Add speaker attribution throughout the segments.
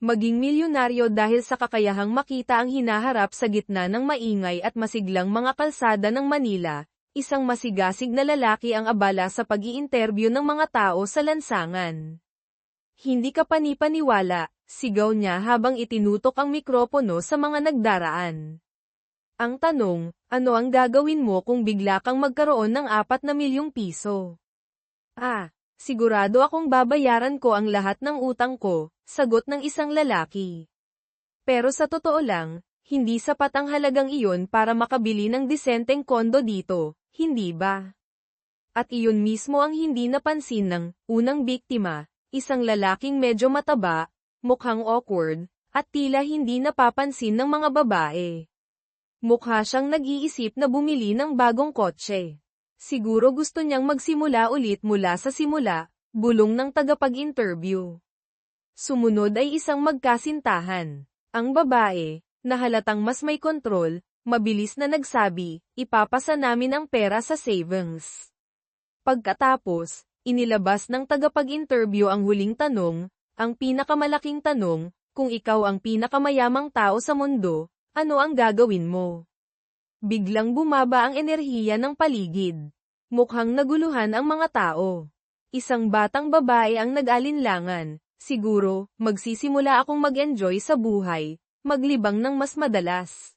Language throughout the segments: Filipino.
Speaker 1: Maging milyonaryo dahil sa kakayahang makita ang hinaharap sa gitna ng maingay at masiglang mga kalsada ng Manila, isang masigasig na lalaki ang abala sa pag-i-interview ng mga tao sa lansangan. Hindi ka panipaniwala, sigaw niya habang itinutok ang mikropono sa mga nagdaraan. Ang tanong, ano ang gagawin mo kung bigla kang magkaroon ng 4 milyong piso? Sigurado akong babayaran ko ang lahat ng utang ko, sagot ng isang lalaki. Pero sa totoo lang, hindi sapat ang halagang iyon para makabili ng disenteng kondo dito, hindi ba? At iyon mismo ang hindi napansin ng unang biktima, isang lalaking medyo mataba, mukhang awkward, at tila hindi napapansin ng mga babae. Mukha siyang nag-iisip na bumili ng bagong kotse. Siguro gusto niyang magsimula ulit mula sa simula, bulong ng tagapag-interview. Sumunod ay isang magkasintahan. Ang babae, na halatang mas may kontrol, mabilis na nagsabi, ipapasa namin ang pera sa savings. Pagkatapos, inilabas ng tagapag-interview ang huling tanong, ang pinakamalaking tanong, kung ikaw ang pinakamayamang tao sa mundo, ano ang gagawin mo? Biglang bumaba ang enerhiya ng paligid. Mukhang naguluhan ang mga tao. Isang batang babae ang nag-alinlangan, siguro, magsisimula akong mag-enjoy sa buhay, maglibang ng mas madalas.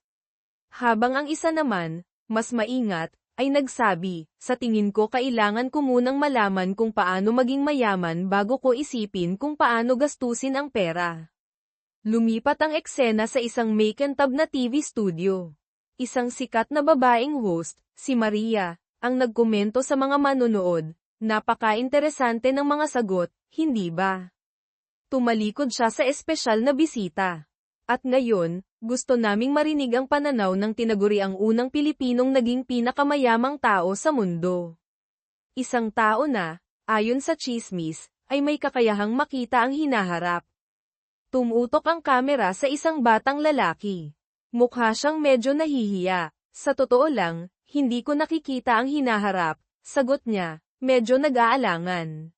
Speaker 1: Habang ang isa naman, mas maingat, ay nagsabi, sa tingin ko kailangan ko munang malaman kung paano maging mayaman bago ko isipin kung paano gastusin ang pera. Lumipat ang eksena sa isang makintab na TV studio. Isang sikat na babaeng host, si Maria, ang nagkomento sa mga manonood, napaka-interesante ng mga sagot, hindi ba? Tumalikod siya sa espesyal na bisita. At ngayon, gusto naming marinig ang pananaw ng tinaguriang unang Pilipinong naging pinakamayamang tao sa mundo. Isang tao na, ayon sa tsismis, ay may kakayahang makita ang hinaharap. Tumutok ang kamera sa isang batang lalaki. Mukha siyang medyo nahihiya. Sa totoo lang, hindi ko nakikita ang hinaharap, sagot niya, medyo nag-aalangan.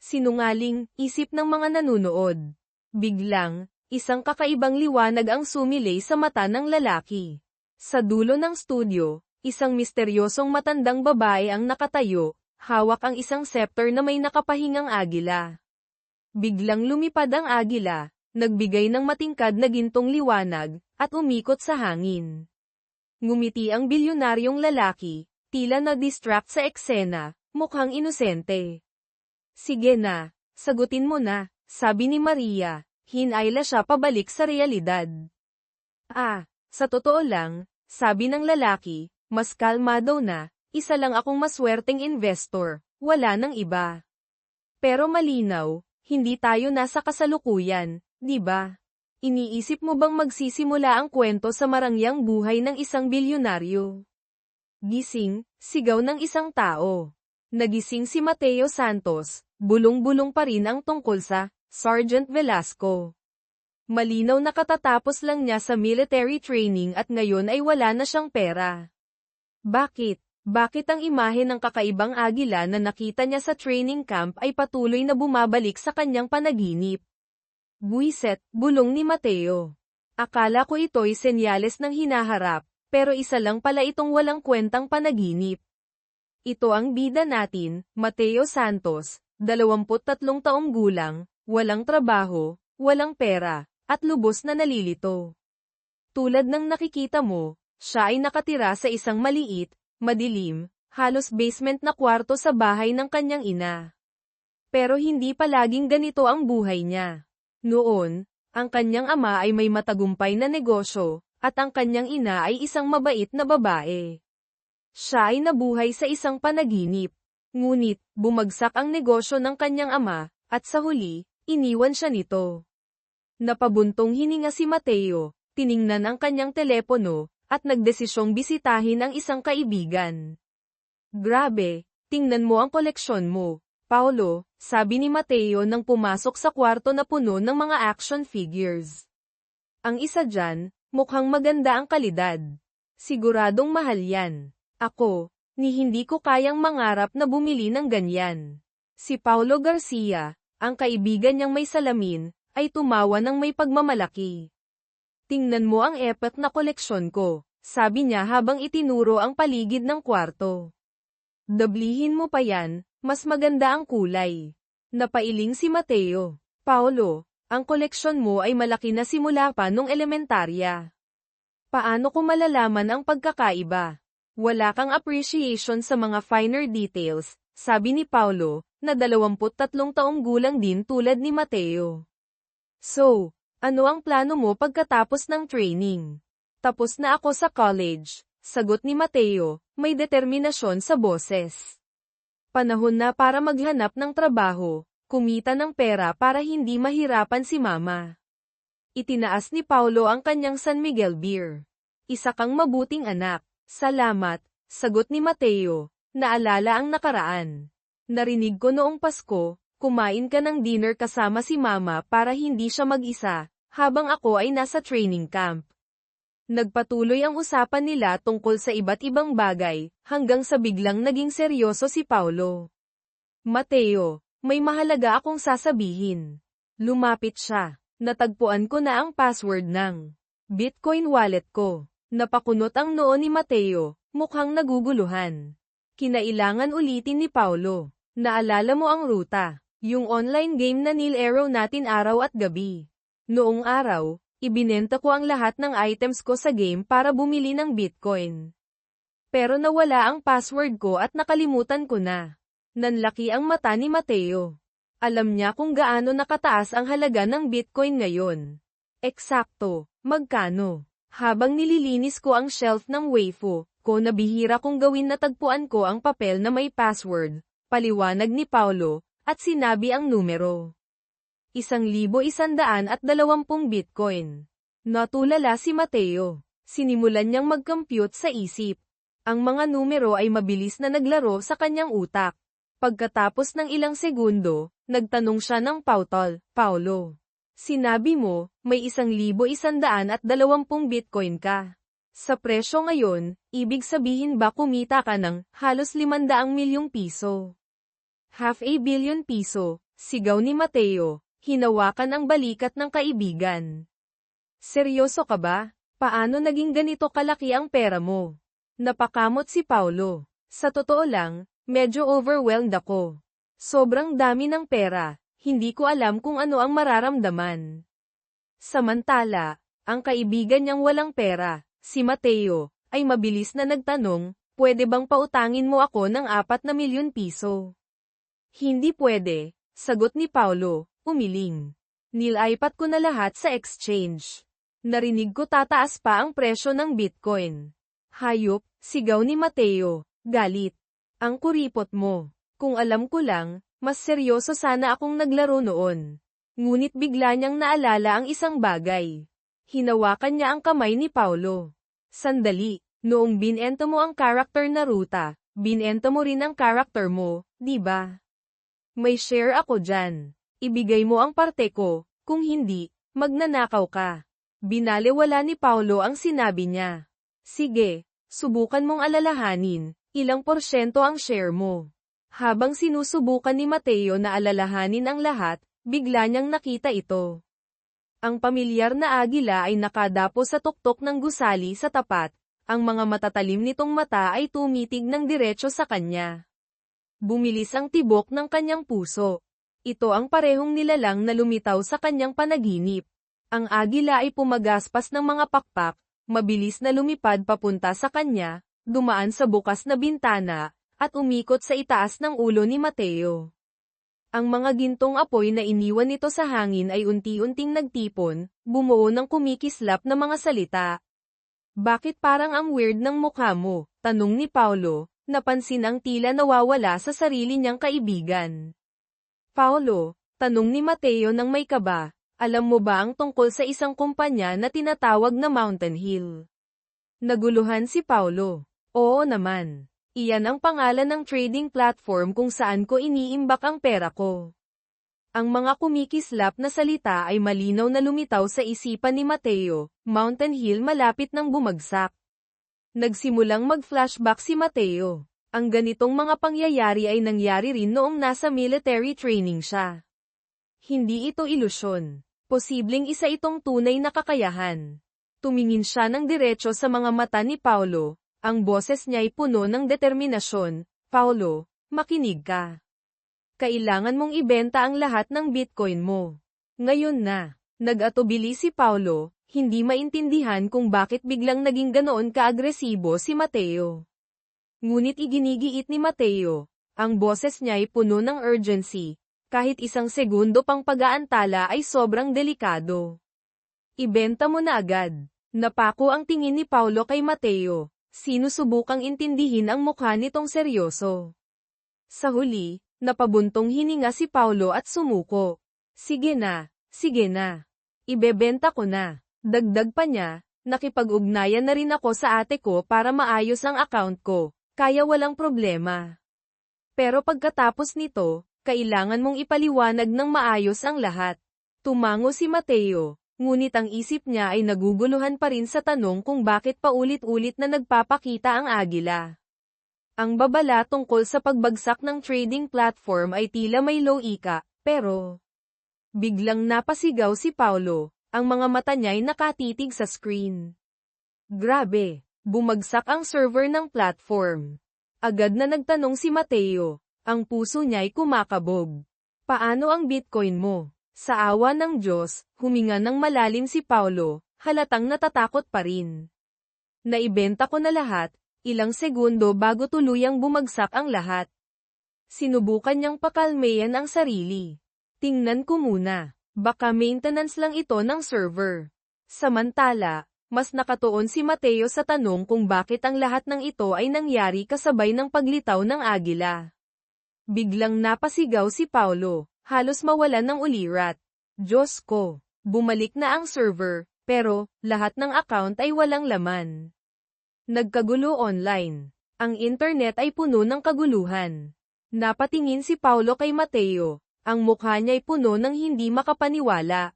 Speaker 1: Sinungaling, isip ng mga nanunood. Biglang, isang kakaibang liwanag ang sumilay sa mata ng lalaki. Sa dulo ng studio, isang misteryosong matandang babae ang nakatayo, hawak ang isang scepter na may nakapahingang agila. Biglang lumipad ang agila, nagbigay ng matingkad na gintong liwanag, at umikot sa hangin. Ngumiti ang bilyonaryong lalaki, tila na-distract sa eksena, mukhang inosente. Sige na, sagutin mo na, sabi ni Maria, hinayla siya pabalik sa realidad. Sa totoo lang, sabi ng lalaki, mas kalmado na, isa lang akong maswerteng investor, wala nang iba. Pero malinaw, hindi tayo nasa kasalukuyan, di ba? Iniisip mo bang magsisimula ang kwento sa marangyang buhay ng isang bilyonaryo? Gising, sigaw ng isang tao. Nagising si Mateo Santos, bulong-bulong pa rin ang tungkol sa Sergeant Velasco. Malinaw na katatapos lang niya sa military training at ngayon ay wala na siyang pera. Bakit? Bakit ang imahe ng kakaibang agila na nakita niya sa training camp ay patuloy na bumabalik sa kanyang panaginip? Buiset, bulong ni Mateo. Akala ko ito'y senyales ng hinaharap, pero isa lang pala itong walang kwentang panaginip. Ito ang bida natin, Mateo Santos, 23 taong gulang, walang trabaho, walang pera, at lubos na nalilito. Tulad ng nakikita mo, siya ay nakatira sa isang maliit, madilim, halos basement na kwarto sa bahay ng kanyang ina. Pero hindi palaging ganito ang buhay niya. Noon, ang kanyang ama ay may matagumpay na negosyo, at ang kanyang ina ay isang mabait na babae. Siya ay nabuhay sa isang panaginip. Ngunit, bumagsak ang negosyo ng kanyang ama, at sa huli, iniwan siya nito. Napabuntong hininga si Mateo, tiningnan ang kanyang telepono, at nagdesisyong bisitahin ang isang kaibigan. Grabe, tingnan mo ang koleksyon mo, Paulo, sabi ni Mateo nang pumasok sa kwarto na puno ng mga action figures. Ang isa dyan, mukhang maganda ang kalidad. Siguradong mahal yan. Ako, hindi ko kayang mangarap na bumili ng ganyan. Si Paulo Garcia, ang kaibigan niyang may salamin, ay tumawa ng may pagmamalaki. Tingnan mo ang epat na koleksyon ko, sabi niya habang itinuro ang paligid ng kwarto. Dablihin mo pa yan, mas maganda ang kulay. Napailing si Mateo. Paolo, ang koleksyon mo ay malaki na simula pa nung elementarya. Paano ko malalaman ang pagkakaiba? Wala kang appreciation sa mga finer details, sabi ni Paolo, na 23 taong gulang din tulad ni Mateo. So, ano ang plano mo pagkatapos ng training? Tapos na ako sa college, sagot ni Mateo, may determinasyon sa boses. Panahon na para maghanap ng trabaho, kumita ng pera para hindi mahirapan si mama. Itinaas ni Paolo ang kanyang San Miguel beer. Isa kang mabuting anak. Salamat, sagot ni Mateo, naalala ang nakaraan. Narinig ko noong Pasko, kumain ka ng dinner kasama si mama para hindi siya mag-isa, habang ako ay nasa training camp. Nagpatuloy ang usapan nila tungkol sa iba't ibang bagay, hanggang sa biglang naging seryoso si Paolo. Mateo, may mahalaga akong sasabihin. Lumapit siya. Natagpuan ko na ang password ng Bitcoin wallet ko. Napakunot ang noo ni Mateo, mukhang naguguluhan. Kinailangan ulitin ni Paolo. Naalala mo ang ruta, yung online game na nilaro natin araw at gabi. Noong araw, ibinenta ko ang lahat ng items ko sa game para bumili ng Bitcoin. Pero nawala ang password ko at nakalimutan ko na. Nanlaki ang mata ni Mateo. Alam niya kung gaano nakataas ang halaga ng Bitcoin ngayon. Eksakto, magkano? Habang nililinis ko ang shelf ng Wayfo, ko nabihira kong gawin na tagpuan ko ang papel na may password, paliwanag ni Paolo, at sinabi ang numero. 1,120 Bitcoin. Natulala si Mateo. Sinimulan niyang mag-compute sa isip. Ang mga numero ay mabilis na naglaro sa kanyang utak. Pagkatapos ng ilang segundo, nagtanong siya ng pautol, Paolo. Sinabi mo, may 1,120 Bitcoin ka. Sa presyo ngayon, ibig sabihin ba kumita ka ng halos 500 milyong piso? Half a billion piso, sigaw ni Mateo, hinawakan ang balikat ng kaibigan. Seryoso ka ba? Paano naging ganito kalaki ang pera mo? Napakamot si Paolo. Sa totoo lang, medyo overwhelmed ako. Sobrang dami ng pera. Hindi ko alam kung ano ang mararamdaman. Samantala, ang kaibigan niyang walang pera, si Mateo, ay mabilis na nagtanong, pwede bang pautangin mo ako ng 4 milyon piso? Hindi pwede, sagot ni Paolo, umiling. Nilipat ko na lahat sa exchange. Narinig ko tataas pa ang presyo ng Bitcoin. Hayop, sigaw ni Mateo, galit. Ang kuripot mo. Kung alam ko lang, mas seryoso sana akong naglaro noon. Ngunit bigla niyang naalala ang isang bagay. Hinawakan niya ang kamay ni Paolo. Sandali, noong binenta mo ang character na ruta, binenta mo rin ang character mo, di ba? May share ako dyan. Ibigay mo ang parte ko, kung hindi, magnanakaw ka. Binalewala ni Paolo ang sinabi niya. Sige, subukan mong alalahanin, ilang porsyento ang share mo. Habang sinusubukan ni Mateo na alalahanin ang lahat, bigla niyang nakita ito. Ang pamilyar na agila ay nakadapo sa tuktok ng gusali sa tapat, ang mga matatalim nitong mata ay tumitig ng diretso sa kanya. Bumilis ang tibok ng kanyang puso. Ito ang parehong nilalang na lumitaw sa kanyang panaginip. Ang agila ay pumagaspas ng mga pakpak, mabilis na lumipad papunta sa kanya, dumaan sa bukas na bintana, at umikot sa itaas ng ulo ni Mateo. Ang mga gintong apoy na iniwan nito sa hangin ay unti-unting nagtipon, bumuo ng kumikislap na mga salita. Bakit parang ang weird ng mukha mo? Tanong ni Paolo, napansin ang tila nawawala sa sarili niyang kaibigan. Paolo, tanong ni Mateo nang may kaba, alam mo ba ang tungkol sa isang kumpanya na tinatawag na Mountain Hill? Naguluhan si Paolo. Oo naman. Iyan ang pangalan ng trading platform kung saan ko iniimbak ang pera ko. Ang mga kumikislap na salita ay malinaw na lumitaw sa isipan ni Mateo, Mountain Hill malapit nang bumagsak. Nagsimulang mag-flashback si Mateo. Ang ganitong mga pangyayari ay nangyari rin noong nasa military training siya. Hindi ito ilusyon. Posibleng isa itong tunay na kakayahan. Tumingin siya ng diretso sa mga mata ni Paulo, ang boses niya'y puno ng determinasyon. Paulo, makinig ka. Kailangan mong ibenta ang lahat ng Bitcoin mo. Ngayon na. Nag-atubili si Paulo, hindi maintindihan kung bakit biglang naging ganoon ka-agresibo si Mateo. Ngunit iginigiit ni Mateo, ang boses niya'y puno ng urgency, kahit isang segundo pang pag-aantala ay sobrang delikado. Ibenta mo na agad. Napako ang tingin ni Paulo kay Mateo, sinusubukang intindihin ang mukha nitong seryoso. Sa huli, napabuntong hininga si Paulo at sumuko. Sige na, sige na. Ibebenta ko na. Dagdag pa niya, nakipag-ugnayan na rin ako sa ate ko para maayos ang account ko, kaya walang problema. Pero pagkatapos nito, kailangan mong ipaliwanag ng maayos ang lahat. Tumango si Mateo, ngunit ang isip niya ay naguguluhan pa rin sa tanong kung bakit paulit-ulit na nagpapakita ang agila. Ang babala tungkol sa pagbagsak ng trading platform ay tila may low-ika, pero biglang napasigaw si Paulo, ang mga mata niya'y nakatitig sa screen. Grabe, bumagsak ang server ng platform. Agad na nagtanong si Mateo, ang puso niya'y kumakabog. Paano ang Bitcoin mo? Sa awa ng Diyos, huminga ng malalim si Paulo, halatang natatakot pa rin. Naibenta ko na lahat, ilang segundo bago tuluyang bumagsak ang lahat. Sinubukan niyang pakalmayan ang sarili. Tingnan ko muna, baka maintenance lang ito ng server. Samantala, mas nakatuon si Mateo sa tanong kung bakit ang lahat ng ito ay nangyari kasabay ng paglitaw ng agila. Biglang napasigaw si Paulo, halos mawalan ng ulirat. Diyos ko, bumalik na ang server, pero lahat ng account ay walang laman. Nagkagulo online. Ang internet ay puno ng kaguluhan. Napatingin si Paulo kay Mateo, ang mukha niya'y puno ng hindi makapaniwala.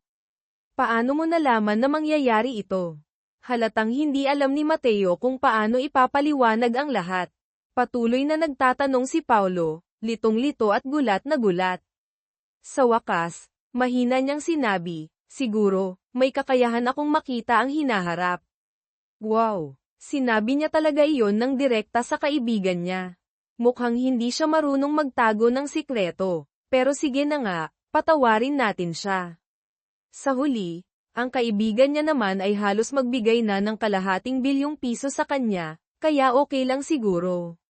Speaker 1: Paano mo nalaman na mangyayari ito? Halatang hindi alam ni Mateo kung paano ipapaliwanag ang lahat. Patuloy na nagtatanong si Paulo, litong-lito at gulat na gulat. Sa wakas, mahina niyang sinabi, siguro, may kakayahan akong makita ang hinaharap. Wow! Sinabi niya talaga iyon ng direkta sa kaibigan niya. Mukhang hindi siya marunong magtago ng sikreto, pero sige na nga, patawarin natin siya. Sa huli, ang kaibigan niya naman ay halos magbigay na ng kalahating bilyong piso sa kanya, kaya okay lang siguro.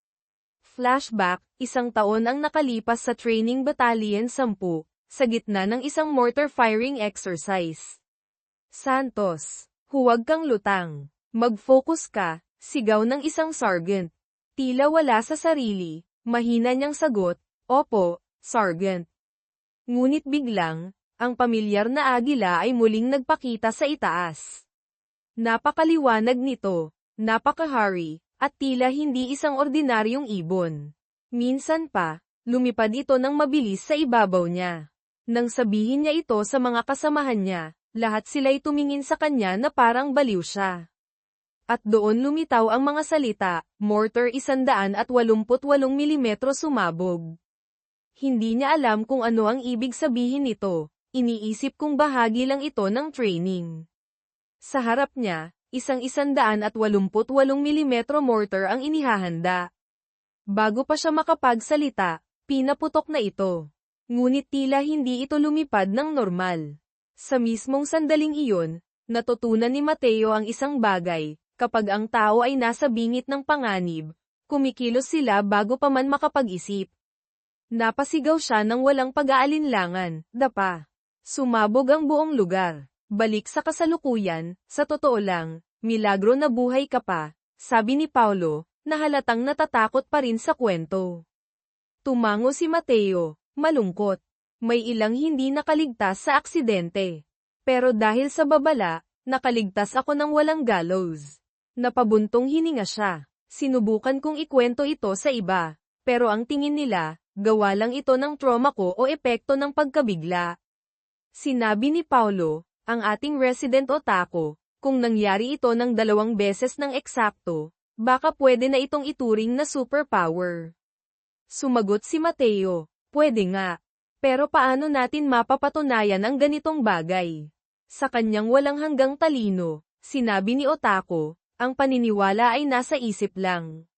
Speaker 1: Flashback, 1 taon ang nakalipas sa training battalion 10, sa gitna ng isang mortar firing exercise. Santos, huwag kang lutang. Mag-focus ka, sigaw ng isang sergeant. Tila wala sa sarili, mahina niyang sagot, opo, sergeant. Ngunit biglang, ang pamilyar na agila ay muling nagpakita sa itaas. Napakaliwanag nito, napakahari, at tila hindi isang ordinaryong ibon. Minsan pa, lumipad ito ng mabilis sa ibabaw niya. Nang sabihin niya ito sa mga kasamahan niya, lahat sila'y tumingin sa kanya na parang baliw siya. At doon lumitaw ang mga salita, mortar 188 mm sumabog. Hindi niya alam kung ano ang ibig sabihin nito, iniisip kong bahagi lang ito ng training. Sa harap niya, isang 188 mm mortar ang inihahanda. Bago pa siya makapagsalita, pinaputok na ito. Ngunit tila hindi ito lumipad ng normal. Sa mismong sandaling iyon, natutunan ni Mateo ang isang bagay, kapag ang tao ay nasa bingit ng panganib, kumikilos sila bago pa man makapag-isip. Napasigaw siya ng walang pag-aalinlangan, dapa. Sumabog ang buong lugar. Balik sa kasalukuyan, sa totoo lang, milagro na buhay ka pa, sabi ni Paulo, na halatang natatakot pa rin sa kwento. Tumango si Mateo, malungkot. May ilang hindi nakaligtas sa aksidente. Pero dahil sa babala, nakaligtas ako ng walang gallows. Napabuntong hininga siya. Sinubukan kong ikwento ito sa iba, pero ang tingin nila, gawa lang ito ng trauma ko o epekto ng pagkabigla. Sinabi ni Paulo, ang ating resident otaku, kung nangyari ito ng 2 beses ng eksakto, baka pwede na itong ituring na superpower. Sumagot si Mateo, pwede nga. Pero paano natin mapapatunayan ang ganitong bagay? Sa kanyang walang hanggang talino, sinabi ni Otako, ang paniniwala ay nasa isip lang.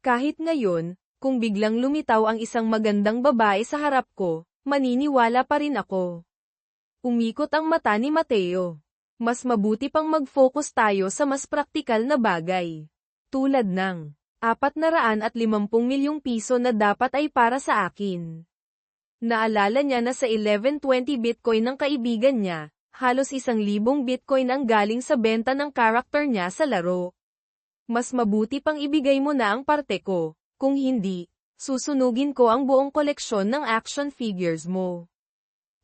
Speaker 1: Kahit ngayon, kung biglang lumitaw ang isang magandang babae sa harap ko, maniniwala pa rin ako. Umikot ang mata ni Mateo. Mas mabuti pang mag-focus tayo sa mas praktikal na bagay. Tulad ng 450 milyong piso na dapat ay para sa akin. Naalala niya na sa 1120 Bitcoin ng kaibigan niya, halos 1,000 Bitcoin ang galing sa benta ng karakter niya sa laro. Mas mabuti pang ibigay mo na ang parte ko, kung hindi, susunugin ko ang buong koleksyon ng action figures mo.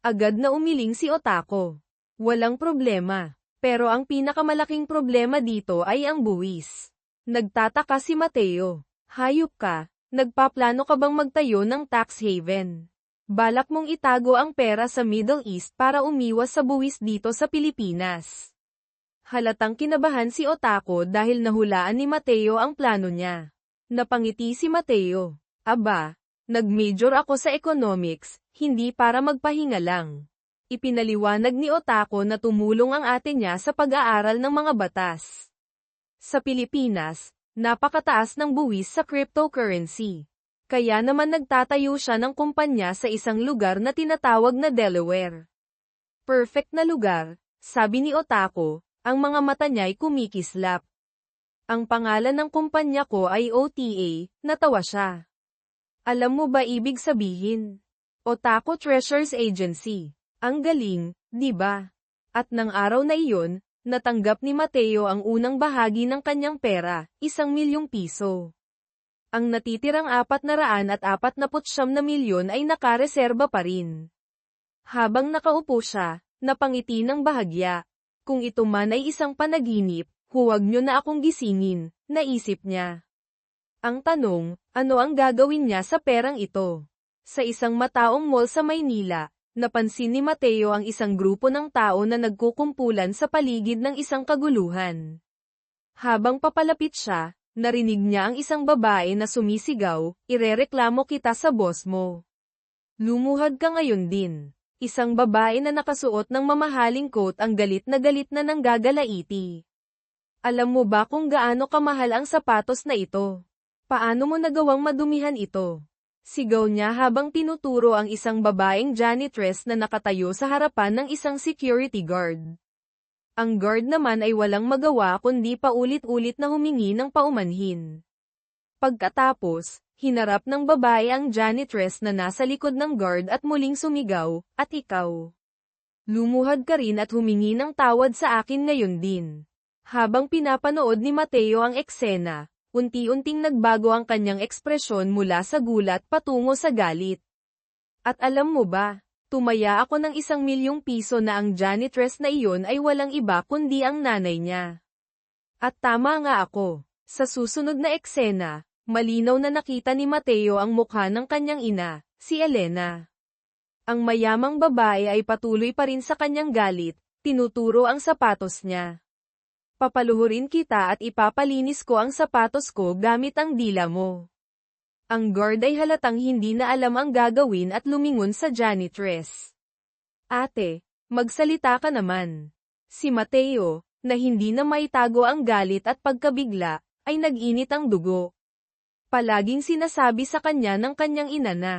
Speaker 1: Agad na umiling si Otako. Walang problema. Pero ang pinakamalaking problema dito ay ang buwis. Nagtataka si Mateo. Hayop ka, nagpaplano ka bang magtayo ng tax haven? Balak mong itago ang pera sa Middle East para umiwas sa buwis dito sa Pilipinas. Halatang kinabahan si Otako dahil nahulaan ni Mateo ang plano niya. Napangiti si Mateo. Aba, nag-major ako sa economics, hindi para magpahinga lang. Ipinaliwanag ni Otako na tumulong ang ate niya sa pag-aaral ng mga batas. Sa Pilipinas, napakataas ng buwis sa cryptocurrency. Kaya naman nagtatayo siya ng kumpanya sa isang lugar na tinatawag na Delaware. Perfect na lugar, sabi ni Otako, ang mga mata niya'y kumikislap. Ang pangalan ng kumpanya ko ay OTA, natawa siya. Alam mo ba ibig sabihin? Otako Treasures Agency. Ang galing, di ba? At ng araw na iyon, natanggap ni Mateo ang unang bahagi ng kanyang pera, 1,000,000 piso. Ang natitirang 449 na milyon ay nakareserba pa rin. Habang nakaupo siya, napangiti ng bahagya. Kung ito man ay isang panaginip, huwag niyo na akong gisingin, naisip niya. Ang tanong, ano ang gagawin niya sa perang ito? Sa isang mataong mall sa Maynila, napansin ni Mateo ang isang grupo ng tao na nagkukumpulan sa paligid ng isang kaguluhan. Habang papalapit siya, narinig niya ang isang babae na sumisigaw, "Irereklamo kita sa boss mo. Lumuhad ka ngayon din." Isang babae na nakasuot ng mamahaling coat ang galit na nanggagalaiti. Alam mo ba kung gaano kamahal ang sapatos na ito? Paano mo nagawang madumihan ito? Sigaw niya habang tinuturo ang isang babaeng janitress na nakatayo sa harapan ng isang security guard. Ang guard naman ay walang magawa kundi paulit-ulit na humingi ng paumanhin. Pagkatapos, hinarap ng babae ang janitress na nasa likod ng guard at muling sumigaw, "At ikaw? Lumuhad ka rin at humingi ng tawad sa akin ngayon din." Habang pinapanood ni Mateo ang eksena, unti-unting nagbago ang kanyang ekspresyon mula sa gulat patungo sa galit. At alam mo ba, tumaya ako ng 1,000,000 piso na ang janitress na iyon ay walang iba kundi ang nanay niya. At tama nga ako. Sa susunod na eksena, malinaw na nakita ni Mateo ang mukha ng kanyang ina, si Elena. Ang mayamang babae ay patuloy pa rin sa kanyang galit, tinuturo ang sapatos niya. "Papaluhurin kita at ipapalinis ko ang sapatos ko gamit ang dila mo." Ang guard ay halatang hindi na alam ang gagawin at lumingon sa janitress. "Ate, magsalita ka naman." Si Mateo, na hindi na maitago ang galit at pagkabigla, ay nag-init ang dugo. Palaging sinasabi sa kanya ng kanyang ina na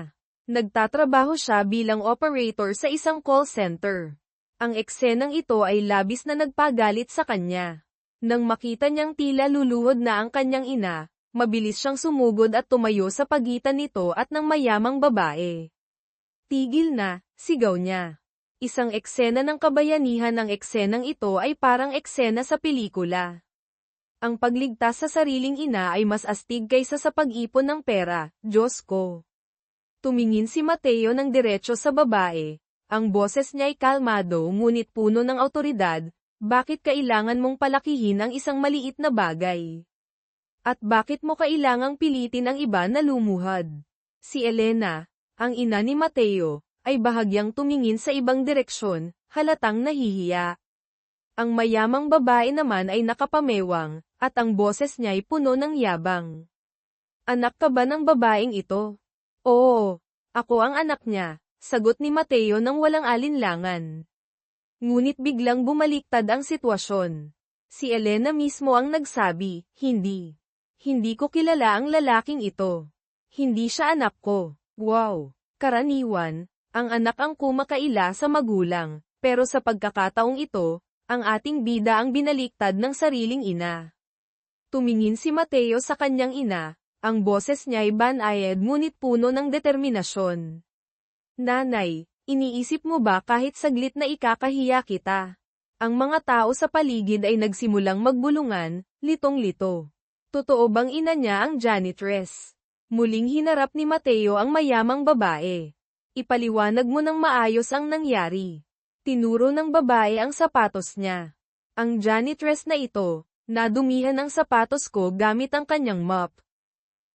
Speaker 1: nagtatrabaho siya bilang operator sa isang call center. Ang eksenang ito ay labis na nagpagalit sa kanya. Nang makita niyang tila luluhod na ang kanyang ina, mabilis siyang sumugod at tumayo sa pagitan nito at ng mayamang babae. "Tigil na," sigaw niya. Isang eksena ng kabayanihan. Ang eksenang ito ay parang eksena sa pelikula. Ang pagligtas sa sariling ina ay mas astig kaysa sa pag-ipon ng pera, Diyos ko. Tumingin si Mateo ng diretso sa babae. Ang boses niya ay kalmado ngunit puno ng awtoridad. "Bakit kailangan mong palakihin ang isang maliit na bagay? At bakit mo kailangang pilitin ang iba na lumuhad?" Si Elena, ang ina ni Mateo, ay bahagyang tumingin sa ibang direksyon, halatang nahihiya. Ang mayamang babae naman ay nakapamewang, at ang boses niya ay puno ng yabang. "Anak ka ba ng babaeng ito?" "Oo, ako ang anak niya," Sagot ni Mateo nang walang alinlangan. Ngunit biglang bumaliktad ang sitwasyon. Si Elena mismo ang nagsabi, hindi. Hindi ko kilala ang lalaking ito. Hindi siya anak ko. Wow! Karaniwan, ang anak ang kumakaila sa magulang, pero sa pagkakataong ito, ang ating bida ang binaliktad ng sariling ina. Tumingin si Mateo sa kanyang ina, ang boses niya'y banayad ngunit puno ng determinasyon. Nanay, iniisip mo ba kahit saglit na ikakahiya kita? Ang mga tao sa paligid ay nagsimulang magbulungan, litong-lito. Totoo bang ina niya ang janitress? Muling hinarap ni Mateo ang mayamang babae. Ipaliwanag mo ng maayos ang nangyari. Tinuro ng babae ang sapatos niya. Ang janitress na ito, nadumihan ang sapatos ko gamit ang kanyang mop.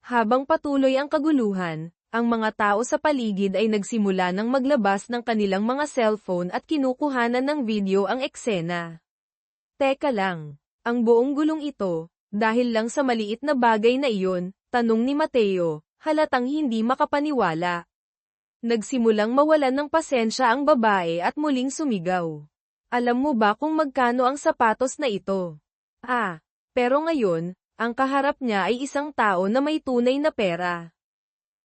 Speaker 1: Habang patuloy ang kaguluhan, ang mga tao sa paligid ay nagsimula ng maglabas ng kanilang mga cellphone at kinukuhanan ng video ang eksena. Teka lang, ang buong gulong ito, dahil lang sa maliit na bagay na iyon, tanong ni Mateo, halatang hindi makapaniwala. Nagsimulang mawalan ng pasensya ang babae at muling sumigaw. Alam mo ba kung magkano ang sapatos na ito? Pero ngayon, ang kaharap niya ay isang tao na may tunay na pera.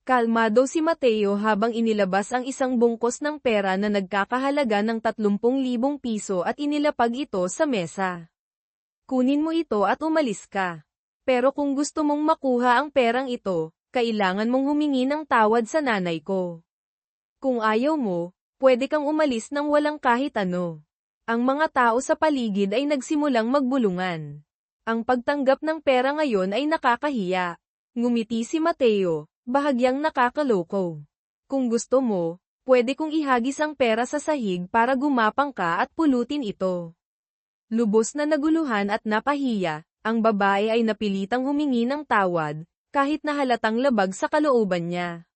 Speaker 1: Kalmado si Mateo habang inilabas ang isang bungkos ng pera na nagkakahalaga ng 30,000 piso at inilapag ito sa mesa. Kunin mo ito at umalis ka. Pero kung gusto mong makuha ang perang ito, kailangan mong humingi ng tawad sa nanay ko. Kung ayaw mo, pwede kang umalis nang walang kahit ano. Ang mga tao sa paligid ay nagsimulang magbulungan. Ang pagtanggap ng pera ngayon ay nakakahiya. Ngumiti si Mateo. Bahagyang nakakaloko. Kung gusto mo, pwede kong ihagis ang pera sa sahig para gumapang ka at pulutin ito. Lubos na naguluhan at napahiya, ang babae ay napilitang humingi ng tawad, kahit na halatang labag sa kalooban niya.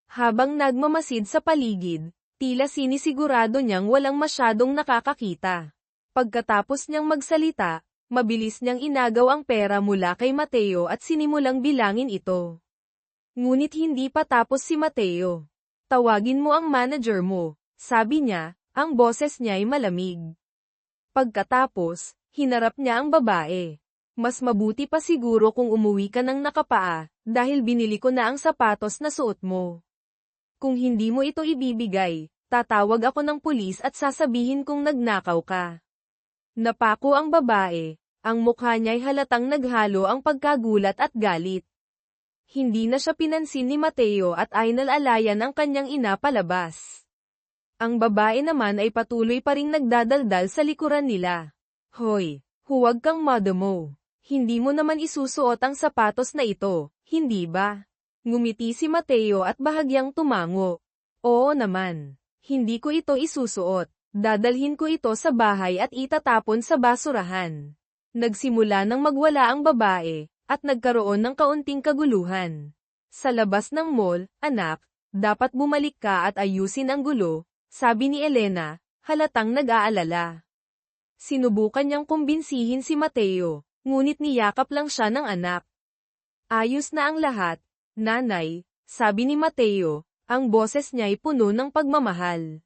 Speaker 1: Habang nagmamasid sa paligid, tila sinisigurado niyang walang masyadong nakakakita. Pagkatapos niyang magsalita, mabilis niyang inagaw ang pera mula kay Mateo at sinimulang bilangin ito. Ngunit hindi pa tapos si Mateo. Tawagin mo ang manager mo, sabi niya, ang boses niya ay malamig. Pagkatapos, hinarap niya ang babae. Mas mabuti pa siguro kung umuwi ka ng nakapaa, dahil binili ko na ang sapatos na suot mo. Kung hindi mo ito ibibigay, tatawag ako ng pulis at sasabihin kong nagnakaw ka. Napako ang babae, ang mukha niya'y halatang naghalo ang pagkagulat at galit. Hindi na siya pinansin ni Mateo at ay nalalayan ang kanyang ina palabas. Ang babae naman ay patuloy pa ring nagdadaldal sa likuran nila. Hoy, huwag kang madamo. Hindi mo naman isusuot ang sapatos na ito, hindi ba? Ngumiti si Mateo at bahagyang tumango. Oo naman. Hindi ko ito isusuot. Dadalhin ko ito sa bahay at itatapon sa basurahan. Nagsimula nang magwala ang babae, at nagkaroon ng kaunting kaguluhan. Sa labas ng mall, anak, dapat bumalik ka at ayusin ang gulo, sabi ni Elena, halatang nag-aalala. Sinubukan niyang kumbinsihin si Mateo, ngunit niyakap lang siya ng anak. Ayos na ang lahat, nanay, sabi ni Mateo, ang boses niya'y puno ng pagmamahal.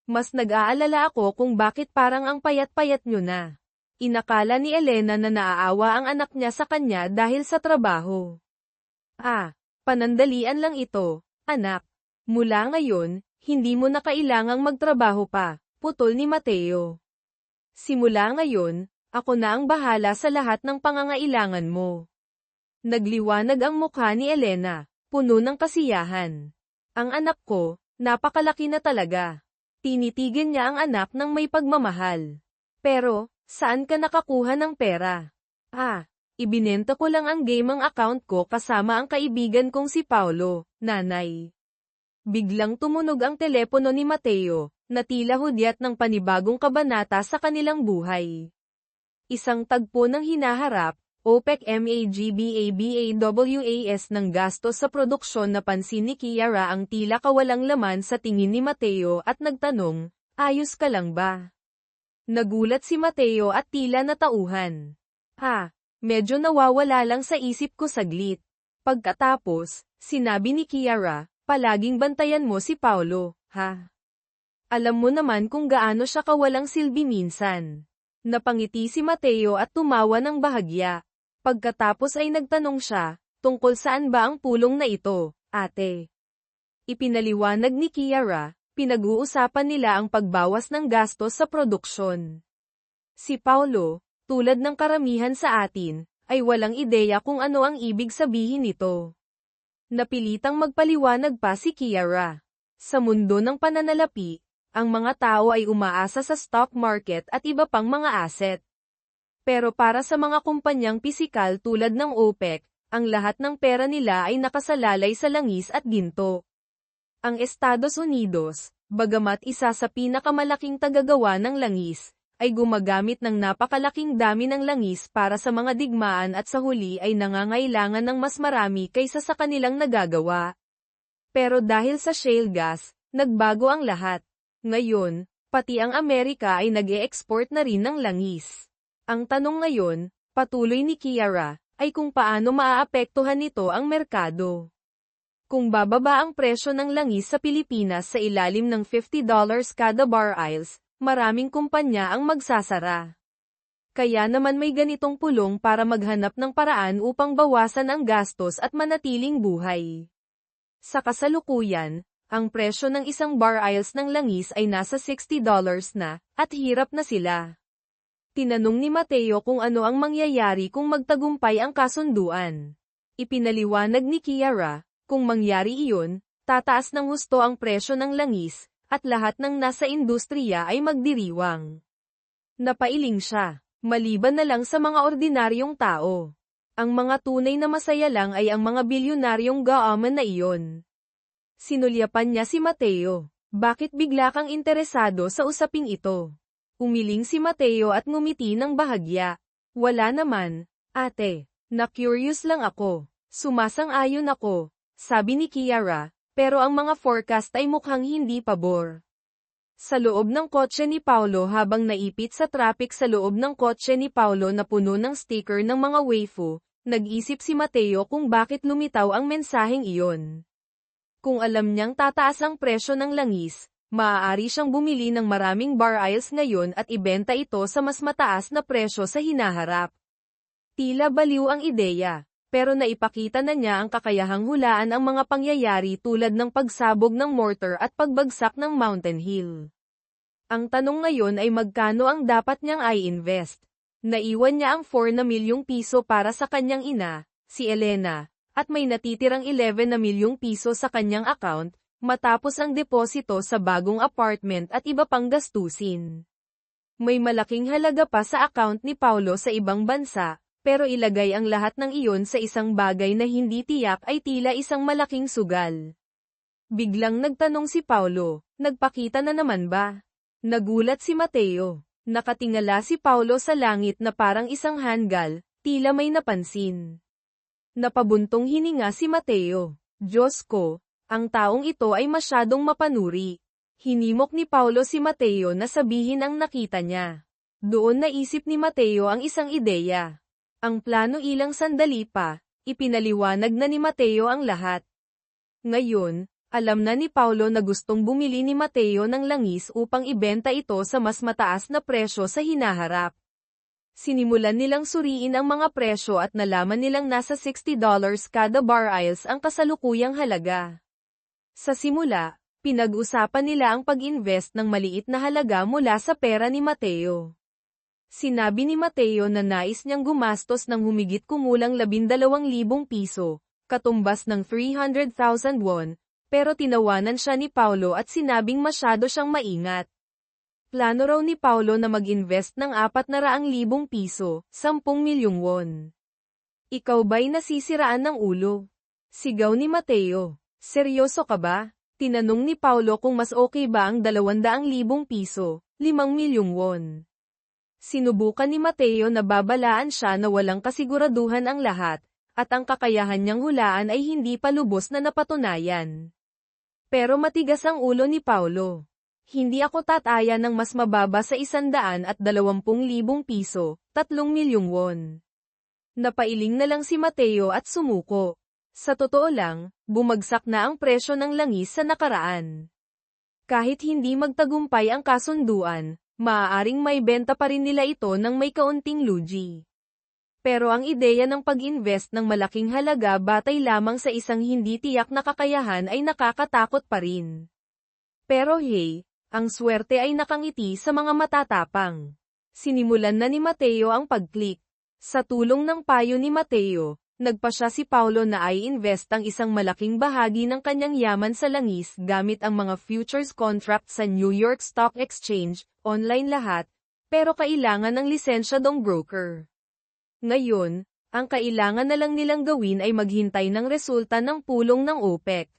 Speaker 1: Mas nag-aalala ako kung bakit parang ang payat-payat niyo na. Inakala ni Elena na naaawa ang anak niya sa kanya dahil sa trabaho. Panandalian lang ito, anak. Mula ngayon, hindi mo na kailangang magtrabaho pa, putol ni Mateo. Simula ngayon, ako na ang bahala sa lahat ng pangangailangan mo. Nagliwanag ang mukha ni Elena, puno ng kasiyahan. Ang anak ko, napakalaki na talaga. Tinitigan niya ang anak ng may pagmamahal. Pero, saan ka nakakuha ng pera? Ibinenta ko lang ang gaming account ko kasama ang kaibigan kong si Paulo, nanay. Biglang tumunog ang telepono ni Mateo, na tila hudyat ng panibagong kabanata sa kanilang buhay. Isang tagpo ng hinaharap, OPEC MAGBABAWAS ng gastos sa produksyon na pansin ni Kiara ang tila kawalang laman sa tingin ni Mateo at nagtanong, ayos ka lang ba? Nagulat si Mateo at tila natauhan. Medyo nawawala lang sa isip ko saglit. Pagkatapos, sinabi ni Kiara, palaging bantayan mo si Paulo, Ha? Alam mo naman kung gaano siya kawalang silbi minsan. Napangiti si Mateo at tumawa ng bahagya. Pagkatapos ay nagtanong siya, tungkol saan ba ang pulong na ito, ate? Ipinaliwanag ni Kiara, pinag-uusapan nila ang pagbawas ng gastos sa produksyon. Si Paulo, tulad ng karamihan sa atin, ay walang ideya kung ano ang ibig sabihin nito. Napilitang magpaliwanag pa si Kiara. Sa mundo ng pananalapi, ang mga tao ay umaasa sa stock market at iba pang mga asset. Pero para sa mga kumpanyang pisikal tulad ng OPEC, ang lahat ng pera nila ay nakasalalay sa langis at ginto. Ang Estados Unidos, bagamat isa sa pinakamalaking tagagawa ng langis, ay gumagamit ng napakalaking dami ng langis para sa mga digmaan at sa huli ay nangangailangan ng mas marami kaysa sa kanilang nagagawa. Pero dahil sa shale gas, nagbago ang lahat. Ngayon, pati ang Amerika ay nag-e-export na rin ng langis. Ang tanong ngayon, patuloy ni Kiara, ay kung paano maaapektuhan nito ang merkado. Kung bababa ang presyo ng langis sa Pilipinas sa ilalim ng $50 kada barrels, maraming kumpanya ang magsasara. Kaya naman may ganitong pulong para maghanap ng paraan upang bawasan ang gastos at manatiling buhay. Sa kasalukuyan, ang presyo ng isang barrels ng langis ay nasa $60 na, at hirap na sila. Tinanong ni Mateo kung ano ang mangyayari kung magtagumpay ang kasunduan. Ipinaliwanag ni Kiara, kung mangyari iyon, tataas ng husto ang presyo ng langis, at lahat ng nasa industriya ay magdiriwang. Napailing siya, maliban na lang sa mga ordinaryong tao. Ang mga tunay na masaya lang ay ang mga bilyonaryong gaaman na iyon. Sinulyapan niya si Mateo. Bakit bigla kang interesado sa usaping ito? Umiling si Mateo at ngumiti ng bahagya. Wala naman, ate. Na-curious lang ako. Sumasang-ayon ako, sabi ni Kiara, pero ang mga forecast ay mukhang hindi pabor. Sa loob ng kotse ni Paulo habang naipit sa traffic sa loob ng kotse ni Paulo na puno ng sticker ng mga waifu, nag-isip si Mateo kung bakit lumitaw ang mensaheng iyon. Kung alam niyang tataas ang presyo ng langis, maaari siyang bumili ng maraming barrels ngayon at ibenta ito sa mas mataas na presyo sa hinaharap. Tila baliw ang ideya, pero naipakita na niya ang kakayahang hulaan ang mga pangyayari tulad ng pagsabog ng mortar at pagbagsak ng mountain hill. Ang tanong ngayon ay magkano ang dapat niyang i-invest. Naiwan niya ang 4 na milyong piso para sa kanyang ina, si Elena, at may natitirang 11 na milyong piso sa kanyang account, matapos ang deposito sa bagong apartment at iba pang gastusin. May malaking halaga pa sa account ni Paulo sa ibang bansa, pero ilagay ang lahat ng iyon sa isang bagay na hindi tiyak ay tila isang malaking sugal. Biglang nagtanong si Paulo, nagpakita na naman ba? Nagulat si Mateo. Nakatingala si Paulo sa langit na parang isang hanggal, tila may napansin. Napabuntong hininga si Mateo. Diyos ko, ang taong ito ay masyadong mapanuri. Hinimok ni Paulo si Mateo na sabihin ang nakita niya. Doon naisip ni Mateo ang isang ideya. Ang plano ilang sandali pa, ipinaliwanag na ni Mateo ang lahat. Ngayon, alam na ni Paulo na gustong bumili ni Mateo ng langis upang ibenta ito sa mas mataas na presyo sa hinaharap. Sinimulan nilang suriin ang mga presyo at nalaman nilang nasa $60 kada barrels ang kasalukuyang halaga. Sa simula, pinag-usapan nila ang pag-invest ng maliit na halaga mula sa pera ni Mateo. Sinabi ni Mateo na nais niyang gumastos ng humigit kumulang 12,000 piso, katumbas ng 300,000 won, pero tinawanan siya ni Paulo at sinabing masyado siyang maingat. Plano raw ni Paulo na mag-invest ng 400,000 piso, 10 milyong won. Ikaw ba'y nasisiraan ng ulo? Sigaw ni Mateo. Seryoso ka ba? Tinanong ni Paulo kung mas okay ba ang 200,000 piso, 5 milyong won. Sinubukan ni Mateo na babalaan siya na walang kasiguraduhan ang lahat, at ang kakayahan niyang hulaan ay hindi pa lubos na napatunayan. Pero matigas ang ulo ni Paulo. Hindi ako tataya ng mas mababa sa 120,000 piso, 3 milyong won. Napailing na lang si Mateo at sumuko. Sa totoo lang, bumagsak na ang presyo ng langis sa nakaraan. Kahit hindi magtagumpay ang kasunduan, maaaring may benta pa rin nila ito ng may kaunting lugi. Pero ang ideya ng pag-invest ng malaking halaga batay lamang sa isang hindi tiyak na kakayahan ay nakakatakot pa rin. Pero hey, ang swerte ay nakangiti sa mga matatapang. Sinimulan na ni Mateo ang pag-click. Sa tulong ng payo ni Mateo, nagpasya si Paulo na i-invest ang isang malaking bahagi ng kanyang yaman sa langis gamit ang mga futures contract sa New York Stock Exchange, online lahat, pero kailangan ng lisensyadong broker. Ngayon, ang kailangan na lang nilang gawin ay maghintay ng resulta ng pulong ng OPEC.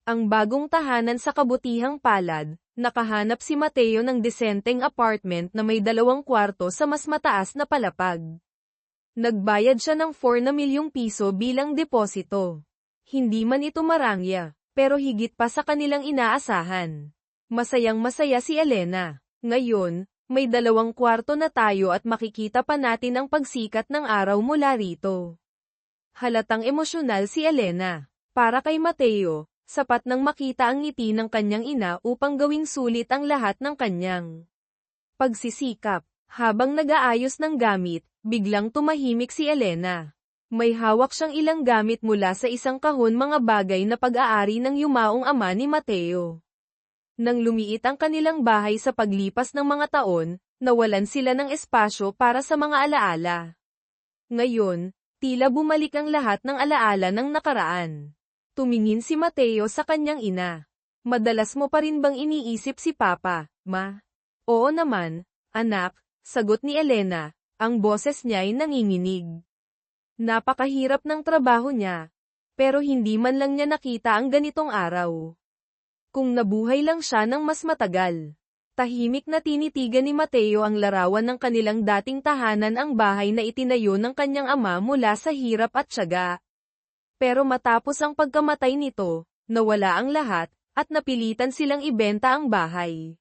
Speaker 1: Ang bagong tahanan sa kabutihang palad, nakahanap si Mateo ng disenteng apartment na may 2 kwarto sa mas mataas na palapag. Nagbayad siya ng 4 na milyong piso bilang deposito. Hindi man ito marangya, pero higit pa sa kanilang inaasahan. Masayang-masaya si Elena. Ngayon, may 2 kwarto na tayo at makikita pa natin ang pagsikat ng araw mula rito. Halatang emosyonal si Elena. Para kay Mateo, sapat nang makita ang ngiti ng kanyang ina upang gawing sulit ang lahat ng kanyang pagsisikap. Habang nag-aayos ng gamit, biglang tumahimik si Elena. May hawak siyang ilang gamit mula sa isang kahon, mga bagay na pag-aari ng yumaong ama ni Mateo. Nang lumiit ang kanilang bahay sa paglipas ng mga taon, nawalan sila ng espasyo para sa mga alaala. Ngayon, tila bumalik ang lahat ng alaala ng nakaraan. Tumingin si Mateo sa kanyang ina. Madalas mo pa rin bang iniisip si Papa, Ma? Oo naman, anak. Sagot ni Elena, ang boses niya ay nanginginig. Napakahirap ng trabaho niya. Pero hindi man lang niya nakita ang ganitong araw. Kung nabuhay lang siya ng mas matagal. Tahimik na tinitigan ni Mateo ang larawan ng kanilang dating tahanan, ang bahay na itinayo ng kanyang ama mula sa hirap at tiyaga. Pero matapos ang pagkamatay nito, nawala ang lahat, at napilitan silang ibenta ang bahay.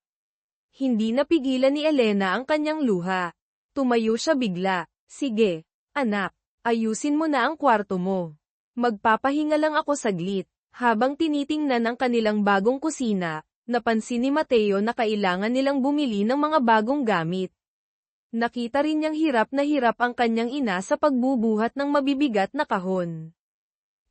Speaker 1: Hindi napigilan ni Elena ang kanyang luha. Tumayo siya bigla. Sige, anak, ayusin mo na ang kwarto mo. Magpapahinga lang ako saglit. Habang tinitingnan ang kanilang bagong kusina, napansin ni Mateo na kailangan nilang bumili ng mga bagong gamit. Nakita rin niyang hirap na hirap ang kanyang ina sa pagbubuhat ng mabibigat na kahon.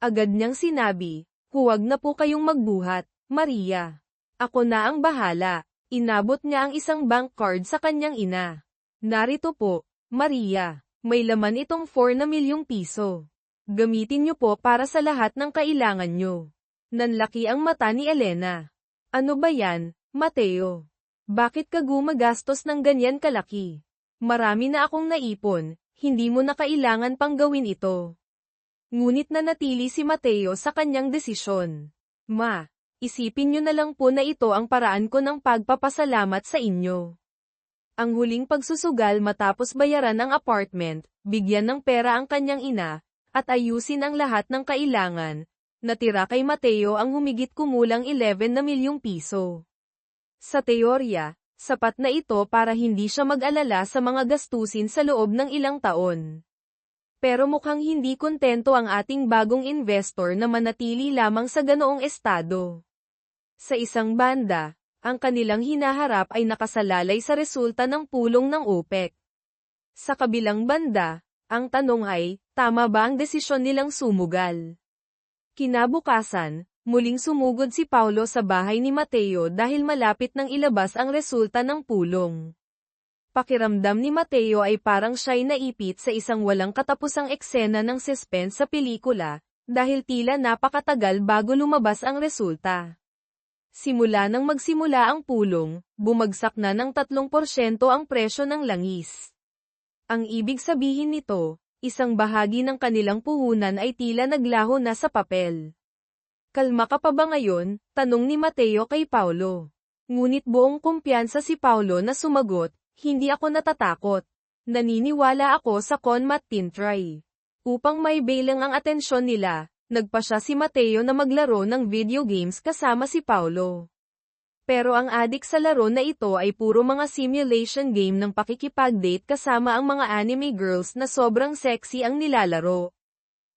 Speaker 1: Agad niyang sinabi, huwag na po kayong magbuhat, Maria. Ako na ang bahala. Inabot niya ang isang bank card sa kanyang ina. Narito po, Maria. May laman itong 4 na milyong piso. Gamitin niyo po para sa lahat ng kailangan niyo. Nanlaki ang mata ni Elena. Ano ba yan, Mateo? Bakit ka gumagastos ng ganyan kalaki? Marami na akong naipon, hindi mo na kailangan pang gawin ito. Ngunit nanatili si Mateo sa kanyang desisyon. Ma, isipin niyo na lang po na ito ang paraan ko ng pagpapasalamat sa inyo. Ang huling pagsusugal matapos bayaran ang apartment, bigyan ng pera ang kanyang ina, at ayusin ang lahat ng kailangan. Natira kay Mateo ang humigit kumulang 11 na milyong piso. Sa teorya, sapat na ito para hindi siya mag-alala sa mga gastusin sa loob ng ilang taon. Pero mukhang hindi kontento ang ating bagong investor na manatili lamang sa ganoong estado. Sa isang banda, ang kanilang hinaharap ay nakasalalay sa resulta ng pulong ng OPEC. Sa kabilang banda, ang tanong ay, tama ba ang desisyon nilang sumugal? Kinabukasan, muling sumugod si Paulo sa bahay ni Mateo dahil malapit nang ilabas ang resulta ng pulong. Pakiramdam ni Mateo ay parang siya'y naipit sa isang walang katapusang eksena ng suspense sa pelikula, dahil tila napakatagal bago lumabas ang resulta. Simula nang magsimula ang pulong, bumagsak na ng 3% ang presyo ng langis. Ang ibig sabihin nito, isang bahagi ng kanilang puhunan ay tila naglaho na sa papel. Kalma ka pa ba ngayon? Tanong ni Mateo kay Paulo. Ngunit buong kumpiyansa si Paulo na sumagot, hindi ako natatakot. Naniniwala ako sa Conmat Tintray. Upang may bailang ang atensyon nila, nagpasya si Mateo na maglaro ng video games kasama si Paulo. Pero ang adik sa laro na ito ay puro mga simulation game ng pakikipag-date kasama ang mga anime girls na sobrang sexy ang nilalaro.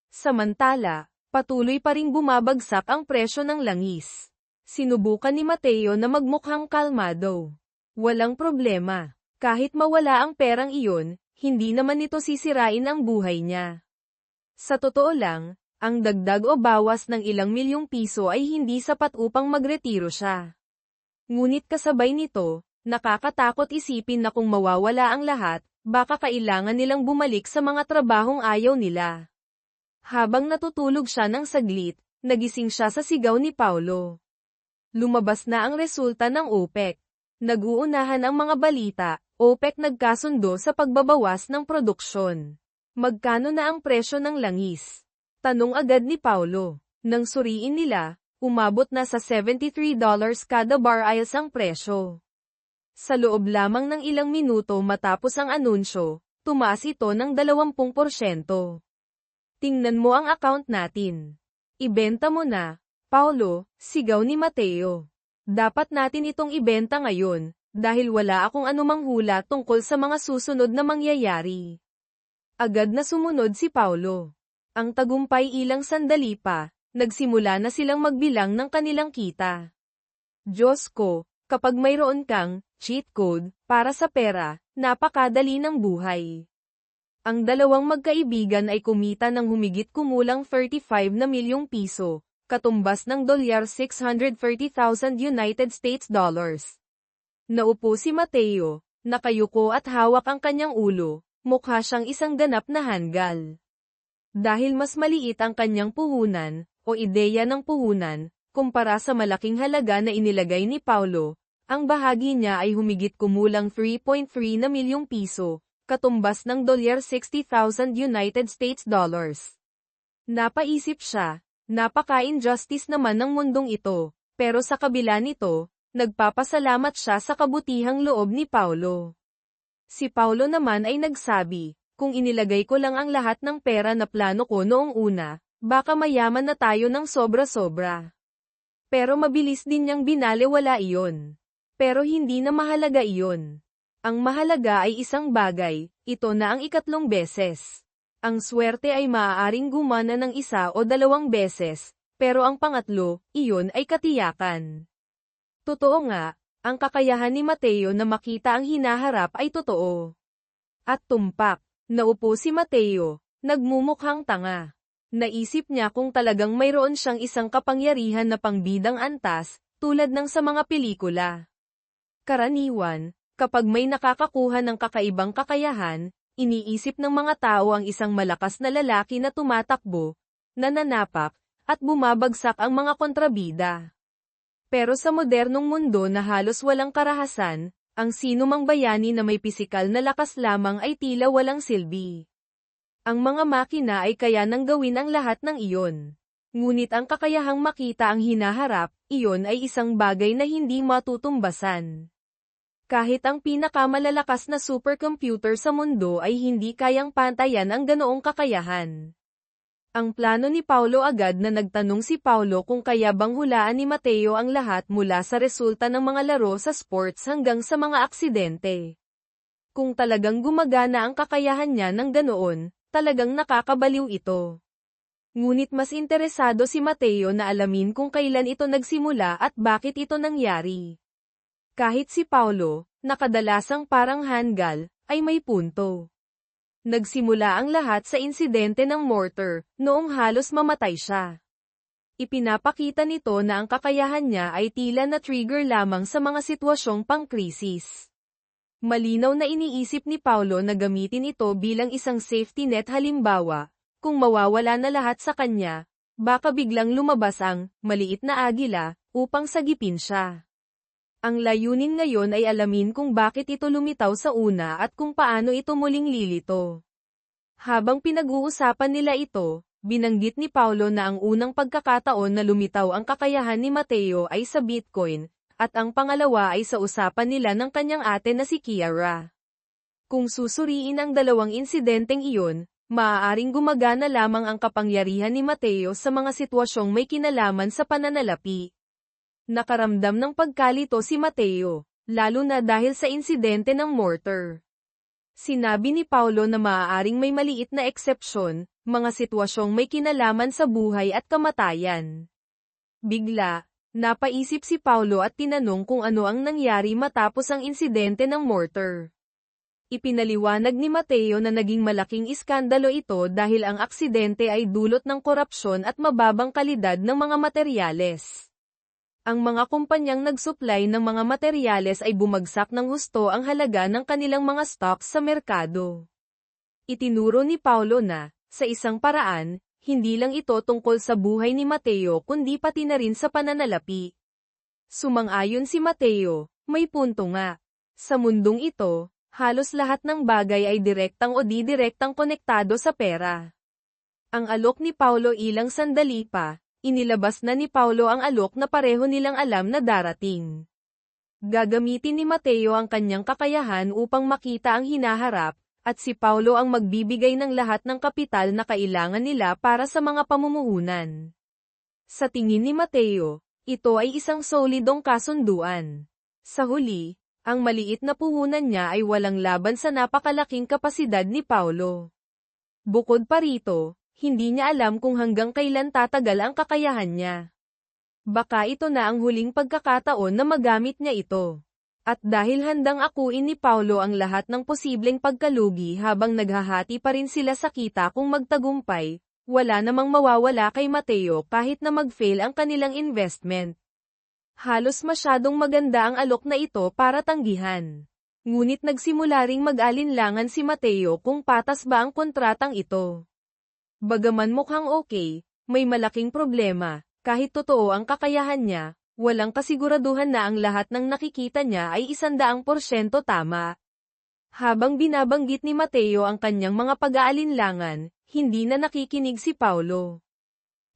Speaker 1: Samantala, patuloy pa ring bumabagsak ang presyo ng langis. Sinubukan ni Mateo na magmukhang kalmado. Walang problema. Kahit mawala ang perang iyon, hindi naman ito sisirain ang buhay niya. Sa totoo lang, ang dagdag o bawas ng ilang milyong piso ay hindi sapat upang magretiro siya. Ngunit kasabay nito, nakakatakot isipin na kung mawawala ang lahat, baka kailangan nilang bumalik sa mga trabahong ayaw nila. Habang natutulog siya ng saglit, nagising siya sa sigaw ni Paulo. Lumabas na ang resulta ng OPEC. Nag-uunahan ang mga balita, OPEC nagkasundo sa pagbabawas ng produksyon. Magkano na ang presyo ng langis? Tanong agad ni Paulo. Nang suriin nila, umabot na sa $73 kada barrels ang presyo. Sa loob lamang ng ilang minuto matapos ang anunsyo, tumaas ito ng 20%. Tingnan mo ang account natin. Ibenta mo na, Paulo, sigaw ni Mateo. Dapat natin itong ibenta ngayon, dahil wala akong anumang hula tungkol sa mga susunod na mangyayari. Agad na sumunod si Paulo. Ang tagumpay ilang sandali pa, nagsimula na silang magbilang ng kanilang kita. Diyos ko, kapag mayroon kang cheat code para sa pera, napakadali ng buhay. Ang dalawang magkaibigan ay kumita ng humigit kumulang 35 na milyong piso, katumbas ng $630,000 United States dollars. Naupo si Mateo, nakayuko at hawak ang kanyang ulo, mukha siyang isang ganap na hanggal. Dahil mas maliit ang kanyang puhunan, o ideya ng puhunan, kumpara sa malaking halaga na inilagay ni Paulo, ang bahagi niya ay humigit kumulang 3.3 na milyong piso, katumbas ng $60,000 United States dollars. Napaisip siya, napaka-injustice naman ng mundong ito, pero sa kabila nito, nagpapasalamat siya sa kabutihang loob ni Paulo. Si Paulo naman ay nagsabi, kung inilagay ko lang ang lahat ng pera na plano ko noong una, baka mayaman na tayo ng sobra-sobra. Pero mabilis din niyang binalewala iyon. Pero hindi na mahalaga iyon. Ang mahalaga ay isang bagay, ito na ang ikatlong beses. Ang swerte ay maaaring gumana ng isa o dalawang beses, pero ang pangatlo, iyon ay katiyakan. Totoo nga, ang kakayahan ni Mateo na makita ang hinaharap ay totoo. At tumpak, naupo si Mateo, nagmumukhang tanga. Naisip niya kung talagang mayroon siyang isang kapangyarihan na pangbidang antas, tulad ng sa mga pelikula. Karaniwan, kapag may nakakakuha ng kakaibang kakayahan, iniisip ng mga tao ang isang malakas na lalaki na tumatakbo, nananapak, at bumabagsak ang mga kontrabida. Pero sa modernong mundo na halos walang karahasan, ang sinumang bayani na may pisikal na lakas lamang ay tila walang silbi. Ang mga makina ay kaya nang gawin ang lahat ng iyon. Ngunit ang kakayahang makita ang hinaharap, iyon ay isang bagay na hindi matutumbasan. Kahit ang pinakamalalakas na supercomputer sa mundo ay hindi kayang pantayan ang ganoong kakayahan. Ang plano ni Paulo agad na nagtanong si Paulo kung kaya bang hulaan ni Mateo ang lahat mula sa resulta ng mga laro sa sports hanggang sa mga aksidente. Kung talagang gumagana ang kakayahan niya ng ganoon, talagang nakakabaliw ito. Ngunit mas interesado si Mateo na alamin kung kailan ito nagsimula at bakit ito nangyari. Kahit si Paulo, na kadalasang parang hanggal, ay may punto. Nagsimula ang lahat sa insidente ng mortar, noong halos mamatay siya. Ipinapakita nito na ang kakayahan niya ay tila na trigger lamang sa mga sitwasyong pangkrisis. Malinaw na iniisip ni Paulo na gamitin ito bilang isang safety net halimbawa, kung mawawala na lahat sa kanya, baka biglang lumabas ang maliit na agila upang sagipin siya. Ang layunin ngayon ay alamin kung bakit ito lumitaw sa una at kung paano ito muling lilito. Habang pinag-uusapan nila ito, binanggit ni Paulo na ang unang pagkakataon na lumitaw ang kakayahan ni Mateo ay sa Bitcoin, at ang pangalawa ay sa usapan nila ng kanyang ate na si Kiara. Kung susuriin ang dalawang insidenteng iyon, maaaring gumagana lamang ang kapangyarihan ni Mateo sa mga sitwasyong may kinalaman sa pananalapi. Nakaramdam ng pagkalito si Mateo, lalo na dahil sa insidente ng mortar. Sinabi ni Paulo na maaaring may maliit na eksepsyon, mga sitwasyong may kinalaman sa buhay at kamatayan. Bigla, Napaisip si Paulo at tinanong kung ano ang nangyari matapos ang insidente ng mortar. Ipinaliwanag ni Mateo na naging malaking iskandalo ito dahil ang aksidente ay dulot ng korupsyon at mababang kalidad ng mga materyales. Ang mga kumpanyang nagsupply ng mga materyales ay bumagsak ng husto ang halaga ng kanilang mga stocks sa merkado. Itinuro ni Paulo na, sa isang paraan, hindi lang ito tungkol sa buhay ni Mateo kundi pati na rin sa pananalapi. Sumang-ayon si Mateo, may punto nga. Sa mundong ito, halos lahat ng bagay ay direktang o di-direktang konektado sa pera. Ang alok ni Paulo ilang sandali pa, inilabas na ni Paulo ang alok na pareho nilang alam na darating. Gagamitin ni Mateo ang kanyang kakayahan upang makita ang hinaharap, at si Paulo ang magbibigay ng lahat ng kapital na kailangan nila para sa mga pamumuhunan. Sa tingin ni Mateo, ito ay isang solidong kasunduan. Sa huli, ang maliit na puhunan niya ay walang laban sa napakalaking kapasidad ni Paulo. Bukod pa rito, hindi niya alam kung hanggang kailan tatagal ang kakayahan niya. Baka ito na ang huling pagkakataon na magamit niya ito. At dahil handang akuin ni Paulo ang lahat ng posibleng pagkalugi habang naghahati pa rin sila sa kita kung magtagumpay, wala namang mawawala kay Mateo kahit na mag-fail ang kanilang investment. Halos masyadong maganda ang alok na ito para tanggihan. Ngunit nagsimula ring mag-alinlangan si Mateo kung patas ba ang kontratang ito. Bagaman mukhang okay, may malaking problema, kahit totoo ang kakayahan niya. Walang kasiguraduhan na ang lahat ng nakikita niya ay 100% tama. Habang binabanggit ni Mateo ang kanyang mga pag-aalinlangan, hindi na nakikinig si Paulo.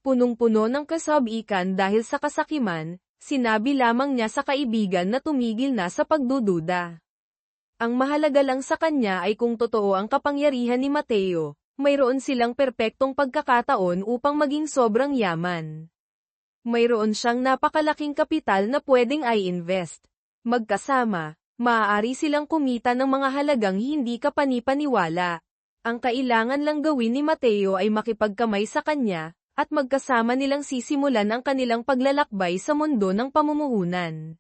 Speaker 1: Punong-puno ng kasabikan dahil sa kasakiman, sinabi lamang niya sa kaibigan na tumigil na sa pagdududa. Ang mahalaga lang sa kanya ay kung totoo ang kapangyarihan ni Mateo, mayroon silang perpektong pagkakataon upang maging sobrang yaman. Mayroon siyang napakalaking kapital na pwedeng i-invest. Magkasama, maaari silang kumita ng mga halagang hindi ka panipaniwala. Ang kailangan lang gawin ni Mateo ay makipagkamay sa kanya, at magkasama nilang sisimulan ang kanilang paglalakbay sa mundo ng pamumuhunan.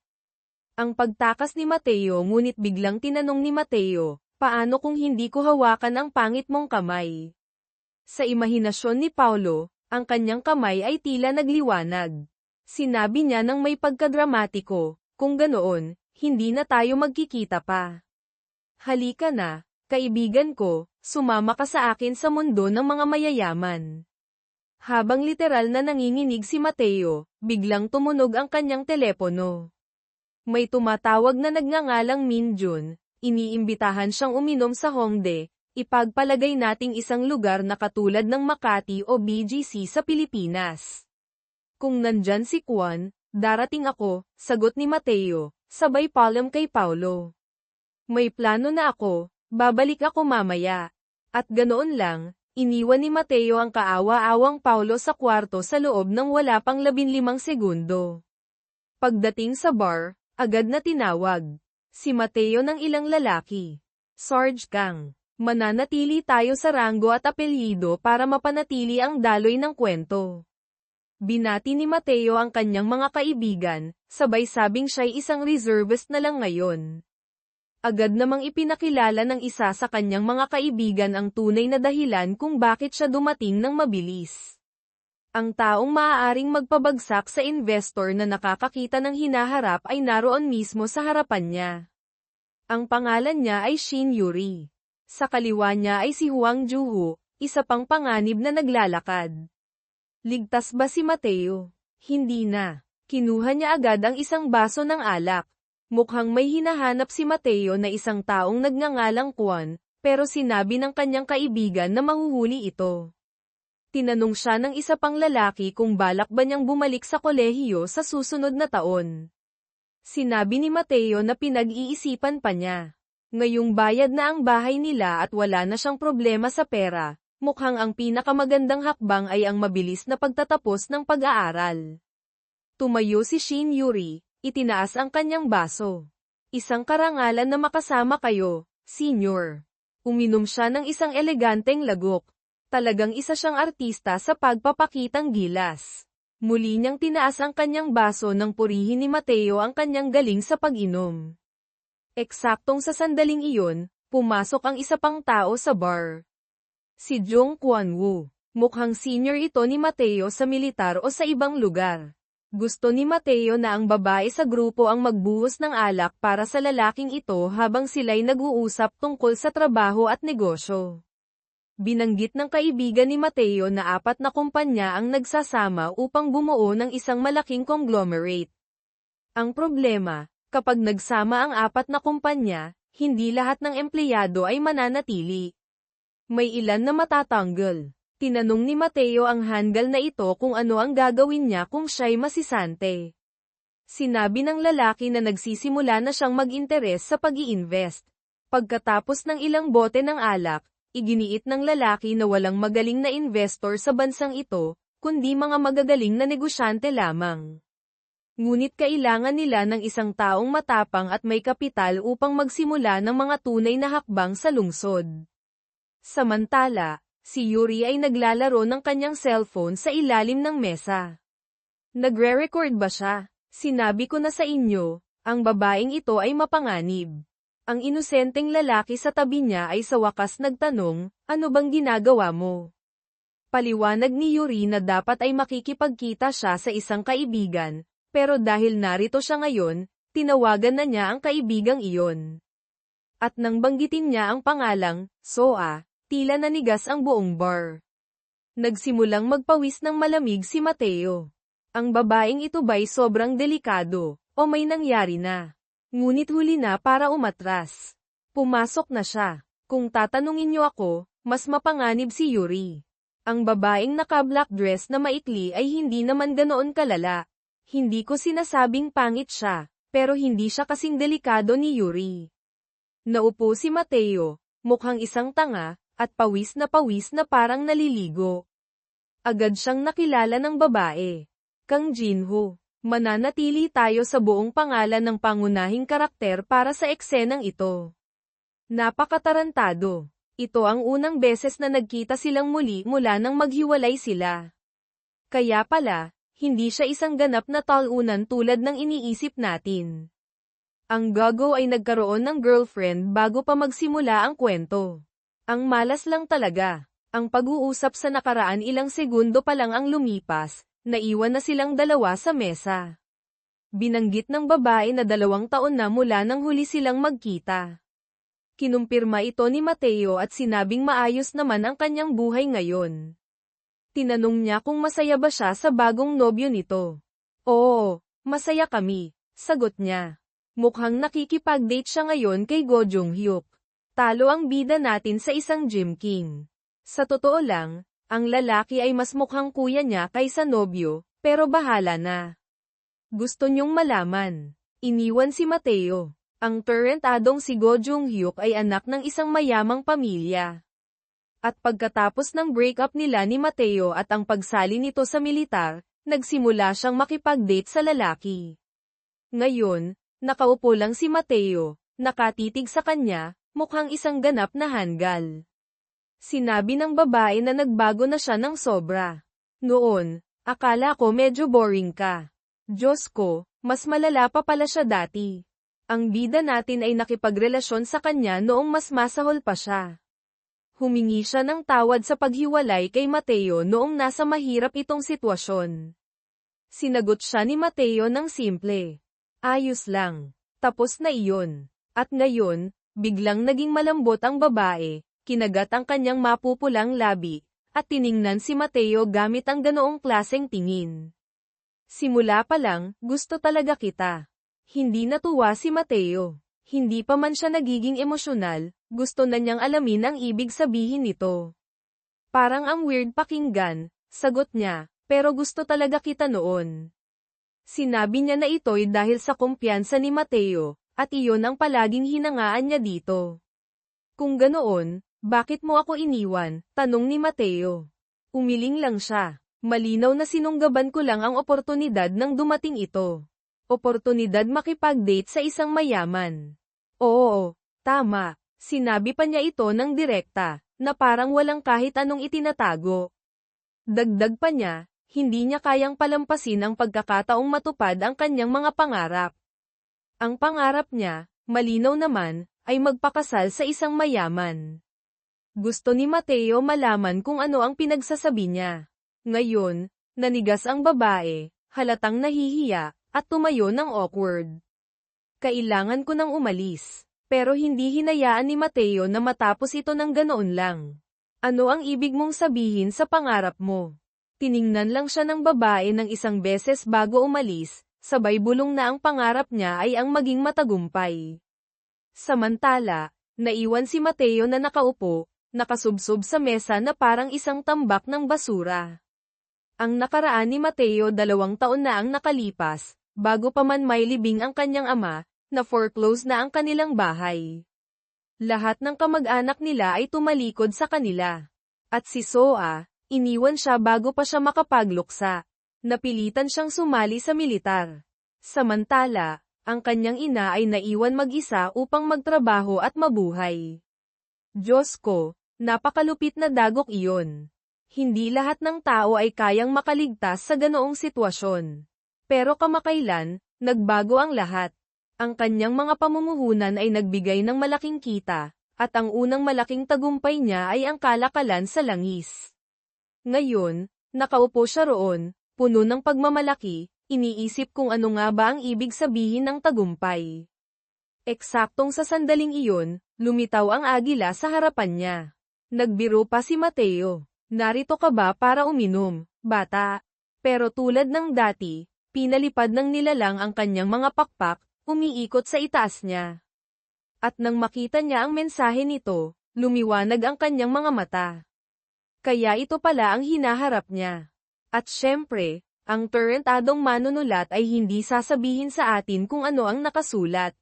Speaker 1: Ang pagtakas ni Mateo ngunit biglang tinanong ni Mateo, paano kung hindi ko hawakan ang pangit mong kamay? Sa imahinasyon ni Paulo, ang kanyang kamay ay tila nagliwanag. Sinabi niya ng may pagkadramatiko, kung ganoon, hindi na tayo magkikita pa. Halika na, kaibigan ko, sumama ka sa akin sa mundo ng mga mayayaman. Habang literal na nanginginig si Mateo, biglang tumunog ang kanyang telepono. May tumatawag na nagngangalang Minjun, iniimbitahan siyang uminom sa Hongdae. Ipagpalagay nating isang lugar na katulad ng Makati o BGC sa Pilipinas. Kung nandyan si Juan, darating ako, sagot ni Mateo, sabay paalam kay Paulo. May plano na ako, babalik ako mamaya. At ganoon lang, iniwan ni Mateo ang kaawa-awang Paulo sa kwarto sa loob ng wala pang 15 segundo. Pagdating sa bar, agad na tinawag si Mateo ng ilang lalaki. Sarge Kang. Mananatili tayo sa ranggo at apelyido para mapanatili ang daloy ng kwento. Binati ni Mateo ang kanyang mga kaibigan, sabay sabing siya'y isang reservist na lang ngayon. Agad namang ipinakilala ng isa sa kanyang mga kaibigan ang tunay na dahilan kung bakit siya dumating ng mabilis. Ang taong maaaring magpabagsak sa investor na nakakakita ng hinaharap ay naroon mismo sa harapan niya. Ang pangalan niya ay Shin Yuri. Sa kaliwa niya ay si Huang Juhu, isa pang panganib na naglalakad. Ligtas ba si Mateo? Hindi na. Kinuha niya agad ang isang baso ng alak. Mukhang may hinahanap si Mateo na isang taong nagngangalang Juan, pero sinabi ng kanyang kaibigan na mahuhuli ito. Tinanong siya ng isa pang lalaki kung balak ba niyang bumalik sa kolehiyo sa susunod na taon. Sinabi ni Mateo na pinag-iisipan pa niya. Ngayong bayad na ang bahay nila at wala na siyang problema sa pera, mukhang ang pinakamagandang hakbang ay ang mabilis na pagtatapos ng pag-aaral. Tumayo si Shin Yuri, itinaas ang kanyang baso. Isang karangalan na makasama kayo, Senior. Uminom siya ng isang eleganteng lagok. Talagang isa siyang artista sa pagpapakitang gilas. Muli niyang tinaas ang kanyang baso nang purihin ni Mateo ang kanyang galing sa pag-inom. Eksaktong sa sandaling iyon, pumasok ang isa pang tao sa bar. Si Jong Kwan-woo. Mukhang senior ito ni Mateo sa militar o sa ibang lugar. Gusto ni Mateo na ang babae sa grupo ang magbuhos ng alak para sa lalaking ito habang sila'y nag-uusap tungkol sa trabaho at negosyo. Binanggit ng kaibigan ni Mateo na 4 na kumpanya ang nagsasama upang bumuo ng isang malaking conglomerate. Ang problema, kapag nagsama ang 4 na kumpanya, hindi lahat ng empleyado ay mananatili. May ilan na matatanggal. Tinanong ni Mateo ang handgal na ito kung ano ang gagawin niya kung siya'y masisante. Sinabi ng lalaki na nagsisimula na siyang mag-interes sa pag-i-invest. Pagkatapos ng ilang bote ng alak, iginiit ng lalaki na walang magaling na investor sa bansang ito, kundi mga magagaling na negosyante lamang. Ngunit kailangan nila ng isang taong matapang at may kapital upang magsimula ng mga tunay na hakbang sa lungsod. Samantala, si Yuri ay naglalaro ng kanyang cellphone sa ilalim ng mesa. Nagre-record ba siya? Sinabi ko na sa inyo, ang babaeng ito ay mapanganib. Ang inosenteng lalaki sa tabi niya ay sa wakas nagtanong, ano bang ginagawa mo? Paliwanag ni Yuri na dapat ay makikipagkita siya sa isang kaibigan, pero dahil narito siya ngayon, tinawagan na niya ang kaibigang iyon. At nang banggitin niya ang pangalang, Soa, tila nanigas ang buong bar. Nagsimulang magpawis ng malamig si Mateo. Ang babaeng ito ba'y sobrang delikado, o may nangyari na? Ngunit huli na para umatras. Pumasok na siya. Kung tatanungin niyo ako, mas mapanganib si Yuri. Ang babaeng naka-black dress na maikli ay hindi naman ganoon kalala. Hindi ko sinasabing pangit siya, pero hindi siya kasing delikado ni Yuri. Naupo si Mateo, mukhang isang tanga, at pawis na parang naliligo. Agad siyang nakilala ng babae. Kang Jinho. Mananatili tayo sa buong pangalan ng pangunahing karakter para sa eksenang ito. Napakatarantado. Ito ang unang beses na nagkita silang muli mula nang maghiwalay sila. Kaya pala, hindi siya isang ganap na talunan tulad ng iniisip natin. Ang gago ay nagkaroon ng girlfriend bago pa magsimula ang kwento. Ang malas lang talaga. Ang pag-uusap sa nakaraan ilang segundo pa lang ang lumipas, naiwan na silang dalawa sa mesa. Binanggit ng babae na 2 taon na mula nang huli silang magkita. Kinumpirma ito ni Mateo at sinabing maayos naman ang kanyang buhay ngayon. Tinanong niya kung masaya ba siya sa bagong nobyo nito. Oo, masaya kami, sagot niya. Mukhang nakikipag-date siya ngayon kay Go Jung-hyuk. Talo ang bida natin sa isang gym king. Sa totoo lang, ang lalaki ay mas mukhang kuya niya kaysa nobyo, pero bahala na. Gusto niyong malaman. Iniwan si Mateo. Ang tarantadong si Go Jung-hyuk ay anak ng isang mayamang pamilya. At pagkatapos ng breakup nila ni Mateo at ang pagsali nito sa militar, nagsimula siyang makipag-date sa lalaki. Ngayon, nakaupo lang si Mateo, nakatitig sa kanya, mukhang isang ganap na handgal. Sinabi ng babae na nagbago na siya ng sobra. Noon, akala ko medyo boring ka. Diyos ko, mas malala pa pala siya dati. Ang bida natin ay nakipagrelasyon sa kanya noong mas masahol pa siya. Humingi siya ng tawad sa paghiwalay kay Mateo noong nasa mahirap itong sitwasyon. Sinagot siya ni Mateo ng simple. Ayos lang. Tapos na iyon. At ngayon, biglang naging malambot ang babae. Kinagat ang kanyang mapupulang labi, at tiningnan si Mateo gamit ang ganoong klaseng tingin. Simula pa lang, gusto talaga kita. Hindi natuwa si Mateo. Hindi pa man siya nagiging emosyonal, gusto na niyang alamin ang ibig sabihin nito. Parang ang weird pakinggan, sagot niya, pero gusto talaga kita noon. Sinabi niya na ito'y dahil sa kumpiyansa ni Mateo, at iyon ang palaging hinangaan niya dito. Kung ganoon, bakit mo ako iniwan? Tanong ni Mateo. Umiling lang siya. Malinaw na sinunggaban ko lang ang oportunidad nang dumating ito. Oportunidad makipag-date sa isang mayaman. Oo, tama. Sinabi pa niya ito ng direkta, na parang walang kahit anong itinatago. Dagdag pa niya, hindi niya kayang palampasin ang pagkakataong matupad ang kanyang mga pangarap. Ang pangarap niya, malinaw naman, ay magpakasal sa isang mayaman. Gusto ni Mateo malaman kung ano ang pinagsasabi niya. Ngayon, nanigas ang babae, halatang nahihiya, at tumayo ng awkward. Kailangan ko nang umalis. Pero hindi hinayaan ni Mateo na matapos ito ng ganoon lang. Ano ang ibig mong sabihin sa pangarap mo? Tiningnan lang siya ng babae ng isang beses bago umalis, sabay bulong na ang pangarap niya ay ang maging matagumpay. Samantala, naiwan si Mateo na nakaupo, nakasubsob sa mesa na parang isang tambak ng basura. Ang nakaraan ni Mateo 2 taon na ang nakalipas, bago pa man may libing ang kanyang ama, na foreclose na ang kanilang bahay. Lahat ng kamag-anak nila ay tumalikod sa kanila. At si Soa, iniwan siya bago pa siya makapagluksa. Napilitan siyang sumali sa militar. Samantala, ang kanyang ina ay naiwan mag-isa upang magtrabaho at mabuhay. Diyos ko, napakalupit na dagok iyon. Hindi lahat ng tao ay kayang makaligtas sa ganoong sitwasyon. Pero kamakailan, nagbago ang lahat. Ang kanyang mga pamumuhunan ay nagbigay ng malaking kita, at ang unang malaking tagumpay niya ay ang kalakalan sa langis. Ngayon, nakaupo siya roon, puno ng pagmamalaki, iniisip kung ano nga ba ang ibig sabihin ng tagumpay. Eksaktong sa sandaling iyon, lumitaw ang agila sa harapan niya. Nagbiro pa si Mateo. Narito ka ba para uminom, bata? Pero tulad ng dati, pinalipad ng nilalang ang kanyang mga pakpak, umiikot sa itaas niya. At nang makita niya ang mensahe nito, lumiwanag ang kanyang mga mata. Kaya ito pala ang hinaharap niya. At syempre, ang tarantadong manunulat ay hindi sasabihin sa atin kung ano ang nakasulat.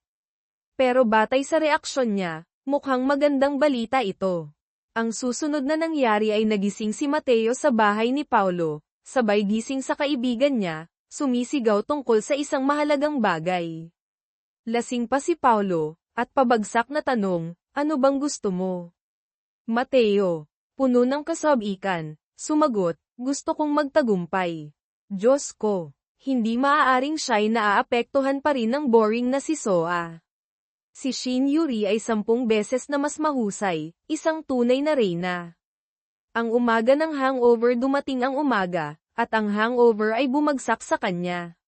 Speaker 1: Pero batay sa reaksyon niya, mukhang magandang balita ito. Ang susunod na nangyari ay nagising si Mateo sa bahay ni Paulo, sabay gising sa kaibigan niya, sumisigaw tungkol sa isang mahalagang bagay. Lasing pa si Paulo, at pabagsak na tanong, ano bang gusto mo? Mateo, puno ng kasabikan, sumagot, gusto kong magtagumpay. Diyos ko, hindi maaaring siya'y naaapektuhan pa rin ng boring na si Soa. Si Shin Yuri ay 10 beses na mas mahusay, isang tunay na reyna. Ang umaga ng hangover dumating ang umaga, at ang hangover ay bumagsak sa kanya.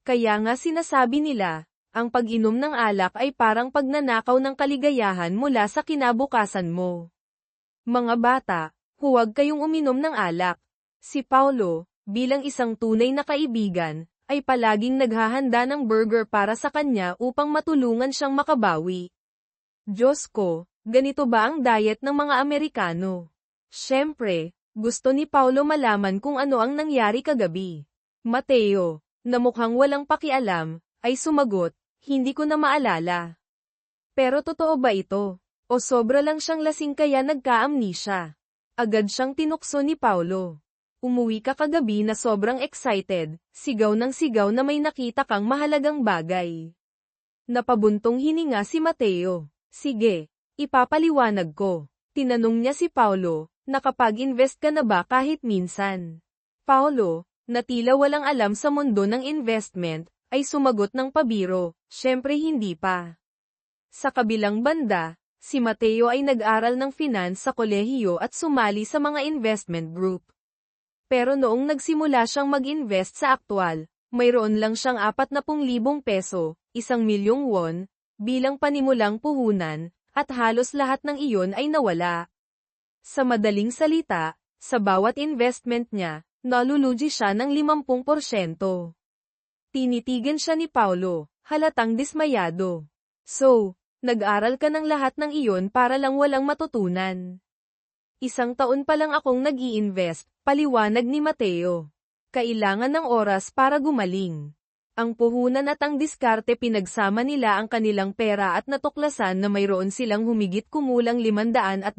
Speaker 1: Kaya nga sinasabi nila, ang pag-inom ng alak ay parang pagnanakaw ng kaligayahan mula sa kinabukasan mo. Mga bata, huwag kayong uminom ng alak. Si Paulo, bilang isang tunay na kaibigan, ay palaging naghahanda ng burger para sa kanya upang matulungan siyang makabawi. Diyos ko, ganito ba ang diet ng mga Amerikano? Siyempre, gusto ni Paulo malaman kung ano ang nangyari kagabi. Mateo, na mukhang walang pakialam, ay sumagot, hindi ko na maalala. Pero totoo ba ito? O sobra lang siyang lasing kaya nagka-amnesia? Agad siyang tinukso ni Paulo. Umuwi ka kagabi na sobrang excited, sigaw ng sigaw na may nakita kang mahalagang bagay. Napabuntong hininga si Mateo. Sige, ipapaliwanag ko. Tinanong niya si Paulo, nakapag-invest ka na ba kahit minsan? Paulo, na tila walang alam sa mundo ng investment, ay sumagot ng pabiro, syempre hindi pa. Sa kabilang banda, si Mateo ay nag-aral ng finance sa kolehiyo at sumali sa mga investment group. Pero noong nagsimula siyang mag-invest sa aktwal, mayroon lang siyang 40,000 peso, 1,000,000 won, bilang panimulang puhunan, at halos lahat ng iyon ay nawala. Sa madaling salita, sa bawat investment niya, nalulugi siya ng 50%. Tinitigan siya ni Paulo, halatang dismayado. So, nag-aral ka ng lahat ng iyon para lang walang matutunan. 1 taon pa lang akong nag-i-invest, paliwanag ni Mateo. Kailangan ng oras para gumaling. Ang puhunan at ang diskarte pinagsama nila ang kanilang pera at natuklasan na mayroon silang humigit kumulang 520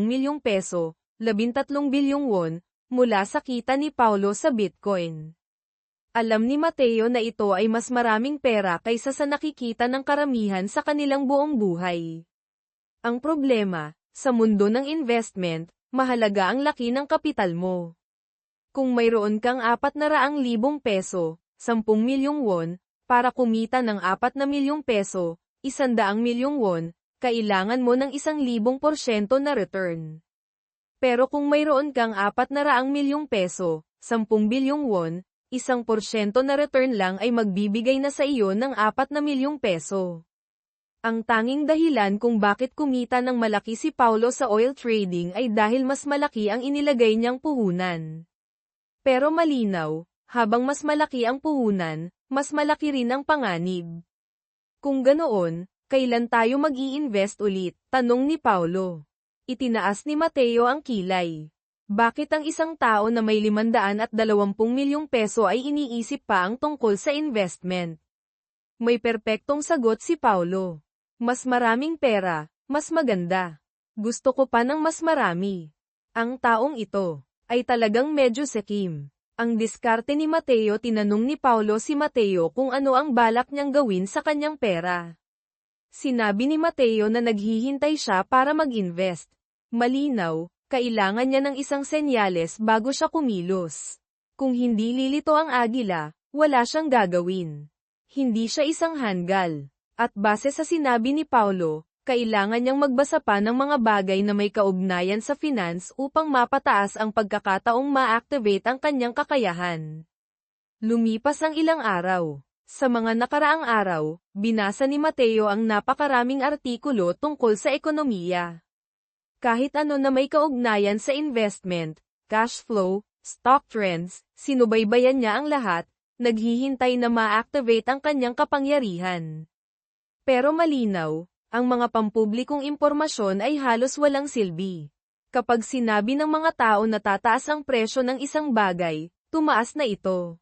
Speaker 1: milyong peso, 13 bilyong won, mula sa kita ni Paulo sa Bitcoin. Alam ni Mateo na ito ay mas maraming pera kaysa sa nakikita ng karamihan sa kanilang buong buhay. Ang problema, sa mundo ng investment, mahalaga ang laki ng kapital mo. Kung mayroon kang 400,000 peso, 10 milyong won, para kumita ng 4 na milyong peso, 100 milyong won, kailangan mo ng 1,000% na return. Pero kung mayroon kang 400 milyong peso, 10 bilyong won, 1% na return lang ay magbibigay na sa iyo ng 4 na milyong peso. Ang tanging dahilan kung bakit kumita ng malaki si Paulo sa oil trading ay dahil mas malaki ang inilagay niyang puhunan. Pero malinaw, habang mas malaki ang puhunan, mas malaki rin ang panganib. Kung ganoon, kailan tayo mag-i-invest ulit? Tanong ni Paulo. Itinaas ni Mateo ang kilay. Bakit ang isang tao na may 520 milyong peso ay iniisip pa ang tungkol sa investment? May perpektong sagot si Paulo. Mas maraming pera, mas maganda. Gusto ko pa ng mas marami. Ang taong ito ay talagang medyo sekim. Ang diskarte ni Mateo. Tinanong ni Paulo si Mateo kung ano ang balak niyang gawin sa kanyang pera. Sinabi ni Mateo na naghihintay siya para mag-invest. Malinaw, kailangan niya ng isang senyales bago siya kumilos. Kung hindi lilito ang agila, wala siyang gagawin. Hindi siya isang hanggal. At base sa sinabi ni Paulo, kailangan niyang magbasa pa ng mga bagay na may kaugnayan sa finance upang mapataas ang pagkakataong ma-activate ang kanyang kakayahan. Lumipas ang ilang araw. Sa mga nakaraang araw, binasa ni Mateo ang napakaraming artikulo tungkol sa ekonomiya. Kahit ano na may kaugnayan sa investment, cash flow, stock trends, sinubaybayan niya ang lahat, naghihintay na ma-activate ang kanyang kapangyarihan. Pero malinaw, ang mga pampublikong impormasyon ay halos walang silbi. Kapag sinabi ng mga tao na tataas ang presyo ng isang bagay, tumaas na ito.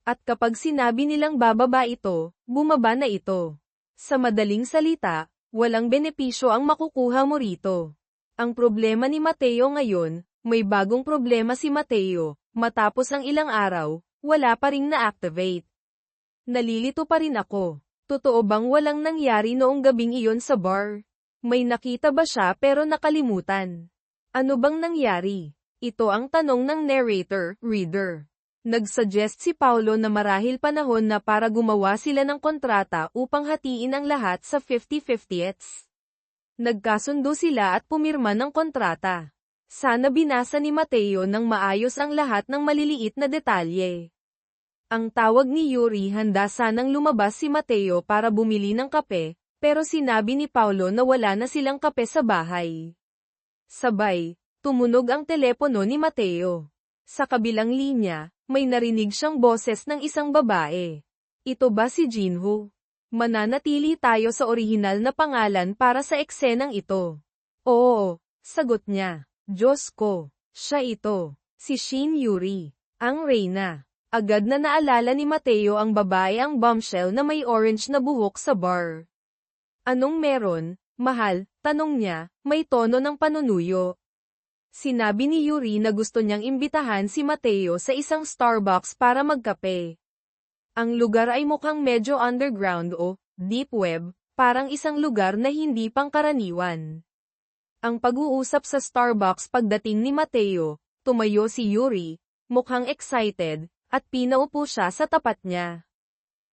Speaker 1: At kapag sinabi nilang bababa ito, bumaba na ito. Sa madaling salita, walang benepisyo ang makukuha mo rito. Ang problema ni Mateo ngayon, may bagong problema si Mateo, matapos ang ilang araw, wala pa ring na-activate. Nalilito pa rin ako. Totoo bang walang nangyari noong gabing iyon sa bar? May nakita ba siya pero nakalimutan? Ano bang nangyari? Ito ang tanong ng narrator, reader. Nagsuggest si Paulo na marahil panahon na para gumawa sila ng kontrata upang hatiin ang lahat sa 50-50ths. Nagkasundo sila at pumirma ng kontrata. Sana binasa ni Mateo ng maayos ang lahat ng maliliit na detalye. Ang tawag ni Yuri, handa sanang lumabas si Mateo para bumili ng kape, pero sinabi ni Paulo na wala na silang kape sa bahay. Sabay, tumunog ang telepono ni Mateo. Sa kabilang linya, may narinig siyang boses ng isang babae. Ito ba si Jinho? Mananatili tayo sa orihinal na pangalan para sa eksenang ito. Oo, sagot niya. Diyos ko, siya ito, si Shin Yuri, ang reyna. Agad na naalala ni Mateo ang babae, ang bombshell na may orange na buhok sa bar. Anong meron, mahal? Tanong niya, may tono ng panunuyo. Sinabi ni Yuri na gusto niyang imbitahan si Mateo sa isang Starbucks para magkape. Ang lugar ay mukhang medyo underground o deep web, parang isang lugar na hindi pangkaraniwan. Ang pag-uusap sa Starbucks. Pagdating ni Mateo, tumayo si Yuri, mukhang excited, at pinaupo siya sa tapat niya.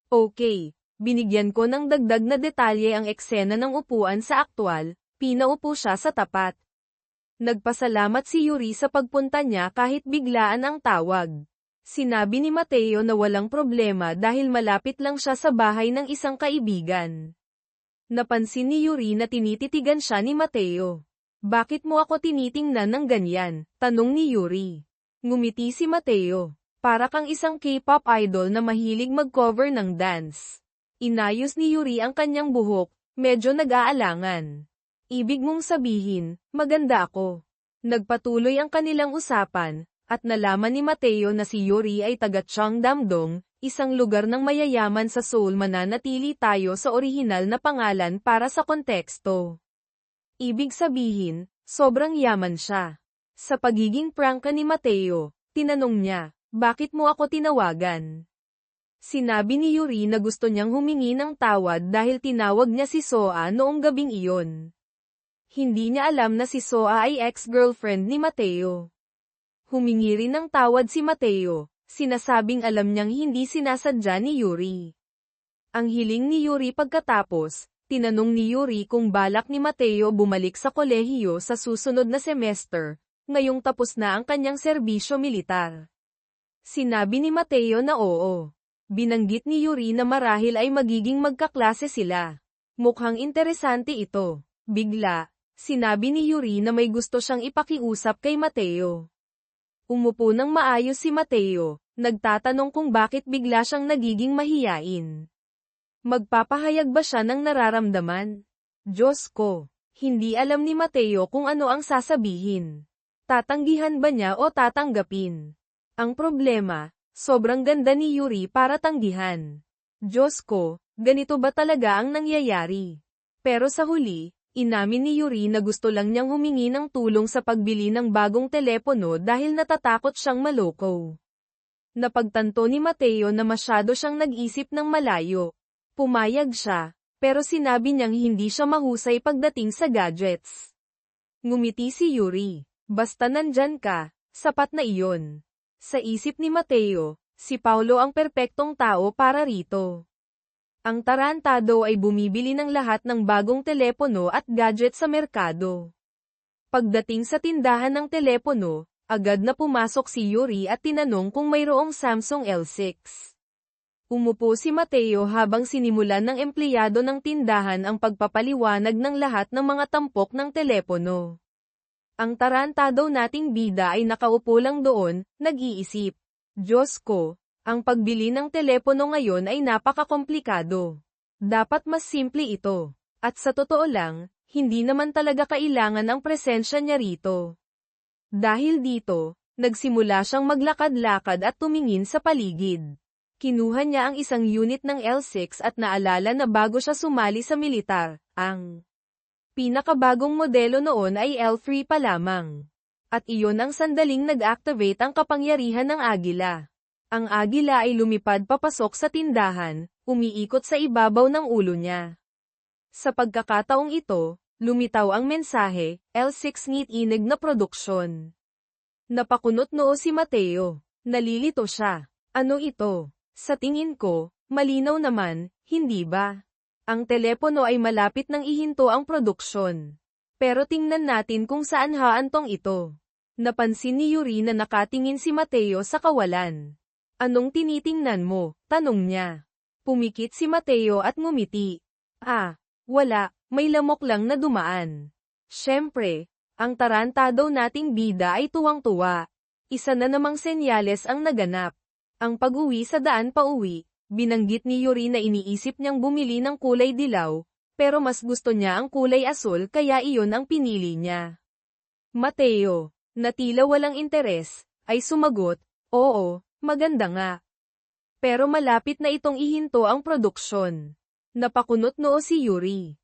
Speaker 1: Okay, binigyan ko ng dagdag na detalye ang eksena ng upuan sa aktwal, pinaupo siya sa tapat. Nagpasalamat si Yuri sa pagpunta niya kahit biglaan ang tawag. Sinabi ni Mateo na walang problema dahil malapit lang siya sa bahay ng isang kaibigan. Napansin ni Yuri na tinititigan siya ni Mateo. Bakit mo ako tinitingnan ng ganyan? Tanong ni Yuri. Ngumiti si Mateo. Para kang isang K-pop idol na mahilig mag-cover ng dance. Inayos ni Yuri ang kanyang buhok, medyo nag-aalangan. Ibig mong sabihin, maganda ako. Nagpatuloy ang kanilang usapan, at nalaman ni Mateo na si Yuri ay taga Cheongdam-dong, isang lugar ng mayayaman sa Seoul. Mananatili tayo sa orihinal na pangalan para sa konteksto. Ibig sabihin, sobrang yaman siya. Sa pagiging prangka ni Mateo, tinanong niya, bakit mo ako tinawagan? Sinabi ni Yuri na gusto niyang humingi ng tawad dahil tinawag niya si Soa noong gabing iyon. Hindi niya alam na si Soa ay ex-girlfriend ni Mateo. Humingi rin ng tawad si Mateo, sinasabing alam niyang hindi sinasadya ni Yuri. Ang hiling ni Yuri pagkatapos, tinanong ni Yuri kung balak ni Mateo bumalik sa kolehiyo sa susunod na semester, ngayong tapos na ang kanyang serbisyo militar. Sinabi ni Mateo na oo. Binanggit ni Yuri na marahil ay magiging magkaklase sila. Mukhang interesante ito. Bigla, sinabi ni Yuri na may gusto siyang ipakiusap kay Mateo. Umupo ng maayos si Mateo, nagtatanong kung bakit bigla siyang nagiging mahiyain. Magpapahayag ba siya ng nararamdaman? Diyos ko, hindi alam ni Mateo kung ano ang sasabihin. Tatanggihan ba niya o tatanggapin? Ang problema, sobrang ganda ni Yuri para tanggihan. Diyos ko, ganito ba talaga ang nangyayari? Pero sa huli, inamin ni Yuri na gusto lang niyang humingi ng tulong sa pagbili ng bagong telepono dahil natatakot siyang maloko. Napagtanto ni Mateo na masyado siyang nag-isip ng malayo. Pumayag siya, pero sinabi niyang hindi siya mahusay pagdating sa gadgets. Ngumiti si Yuri. Basta nandyan ka, sapat na iyon. Sa isip ni Mateo, si Paulo ang perpektong tao para rito. Ang tarantado ay bumibili ng lahat ng bagong telepono at gadget sa merkado. Pagdating sa tindahan ng telepono, agad na pumasok si Yuri at tinanong kung mayroong Samsung L6. Umupo si Mateo habang sinimulan ng empleyado ng tindahan ang pagpapaliwanag ng lahat ng mga tampok ng telepono. Ang tarantado nating bida ay nakaupo lang doon, nag-iisip. Diyos ko, ang pagbili ng telepono ngayon ay napakakomplikado. Dapat mas simple ito. At sa totoo lang, hindi naman talaga kailangan ang presensya niya rito. Dahil dito, nagsimula siyang maglakad-lakad at tumingin sa paligid. Kinuha niya ang isang unit ng L6 at naalala na bago siya sumali sa militar, ang pinakabagong modelo noon ay L3 pa lamang. At iyon ang sandaling nag-activate ang kapangyarihan ng agila. Ang agila ay lumipad papasok sa tindahan, umiikot sa ibabaw ng ulo niya. Sa pagkakataong ito, lumitaw ang mensahe, L6 ngiit-inig na produksyon. Napakunot noo si Mateo. Nalilito siya. Ano ito? Sa tingin ko, malinaw naman, hindi ba? Ang telepono ay malapit nang ihinto ang produksyon. Pero tingnan natin kung saan haantong ito. Napansin ni Yuri na nakatingin si Mateo sa kawalan. Anong tinitingnan mo? Tanong niya. Pumikit si Mateo at ngumiti. Wala, may lamok lang na dumaan. Siyempre, ang tarantado nating bida ay tuwang-tuwa. Isa na namang senyales ang naganap. Ang pag-uwi sa daan pauwi, binanggit ni Yuri na iniisip niyang bumili ng kulay dilaw, pero mas gusto niya ang kulay asul kaya iyon ang pinili niya. Mateo, na tila walang interes, ay sumagot, oo, maganda nga. Pero malapit na itong ihinto ang produksyon. Napakunot noo si Yuri.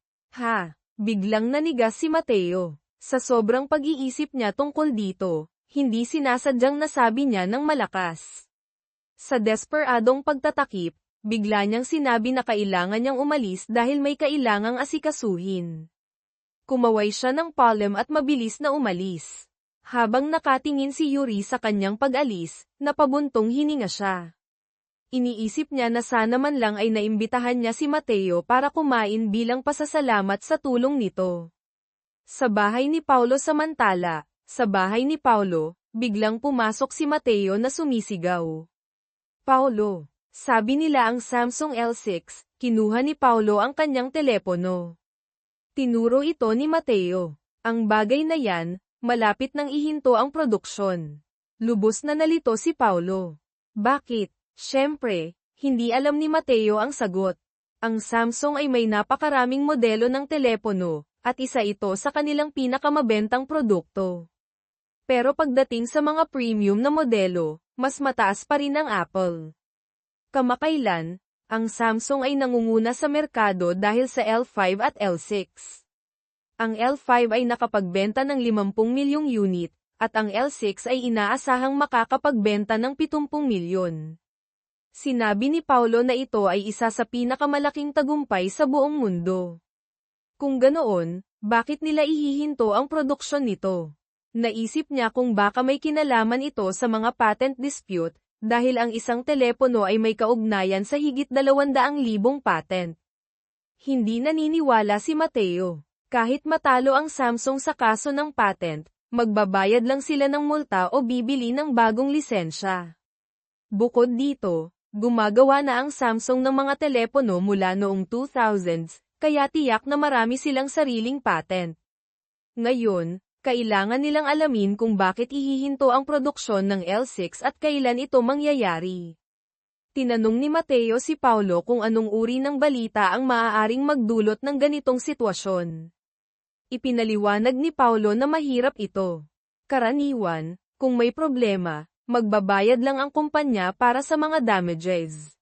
Speaker 1: Biglang nanigas si Mateo. Sa sobrang pag-iisip niya tungkol dito, hindi sinasadyang nasabi niya ng malakas. Sa desperadong pagtatakip, bigla niyang sinabi na kailangan niyang umalis dahil may kailangang asikasuhin. Kumaway siya ng palem at mabilis na umalis. Habang nakatingin si Yuri sa kanyang pag-alis, napabuntong hininga siya. Iniisip niya na sana man lang ay naimbitahan niya si Mateo para kumain bilang pasasalamat sa tulong nito. Sa bahay ni Paulo samantala, sa bahay ni Paulo, biglang pumasok si Mateo na sumisigaw. Paulo, sabi nila ang Samsung L6, kinuha ni Paulo ang kanyang telepono. Tinuro ito ni Mateo. Ang bagay na yan, malapit nang ihinto ang produksyon. Lubos na nalito si Paulo. Bakit? Siyempre, hindi alam ni Mateo ang sagot. Ang Samsung ay may napakaraming modelo ng telepono, at isa ito sa kanilang pinakamabentang produkto. Pero pagdating sa mga premium na modelo, mas mataas pa rin ang Apple. Kamakailan, ang Samsung ay nangunguna sa merkado dahil sa L5 at L6. Ang L5 ay nakapagbenta ng 50 milyong unit, at ang L6 ay inaasahang makakapagbenta ng 70 milyon. Sinabi ni Paulo na ito ay isa sa pinakamalaking tagumpay sa buong mundo. Kung ganoon, bakit nila ihihinto ang produksyon nito? Naisip niya kung baka may kinalaman ito sa mga patent dispute, dahil ang isang telepono ay may kaugnayan sa higit 200,000 patent. Hindi naniniwala si Mateo. Kahit matalo ang Samsung sa kaso ng patent, magbabayad lang sila ng multa o bibili ng bagong lisensya. Bukod dito, gumagawa na ang Samsung ng mga telepono mula noong 2000s, kaya tiyak na marami silang sariling patent. Ngayon, kailangan nilang alamin kung bakit ihihinto ang produksyon ng L6 at kailan ito mangyayari. Tinanong ni Mateo si Paulo kung anong uri ng balita ang maaaring magdulot ng ganitong sitwasyon. Ipinaliwanag ni Paulo na mahirap ito. Karaniwan, kung may problema, magbabayad lang ang kumpanya para sa mga damages.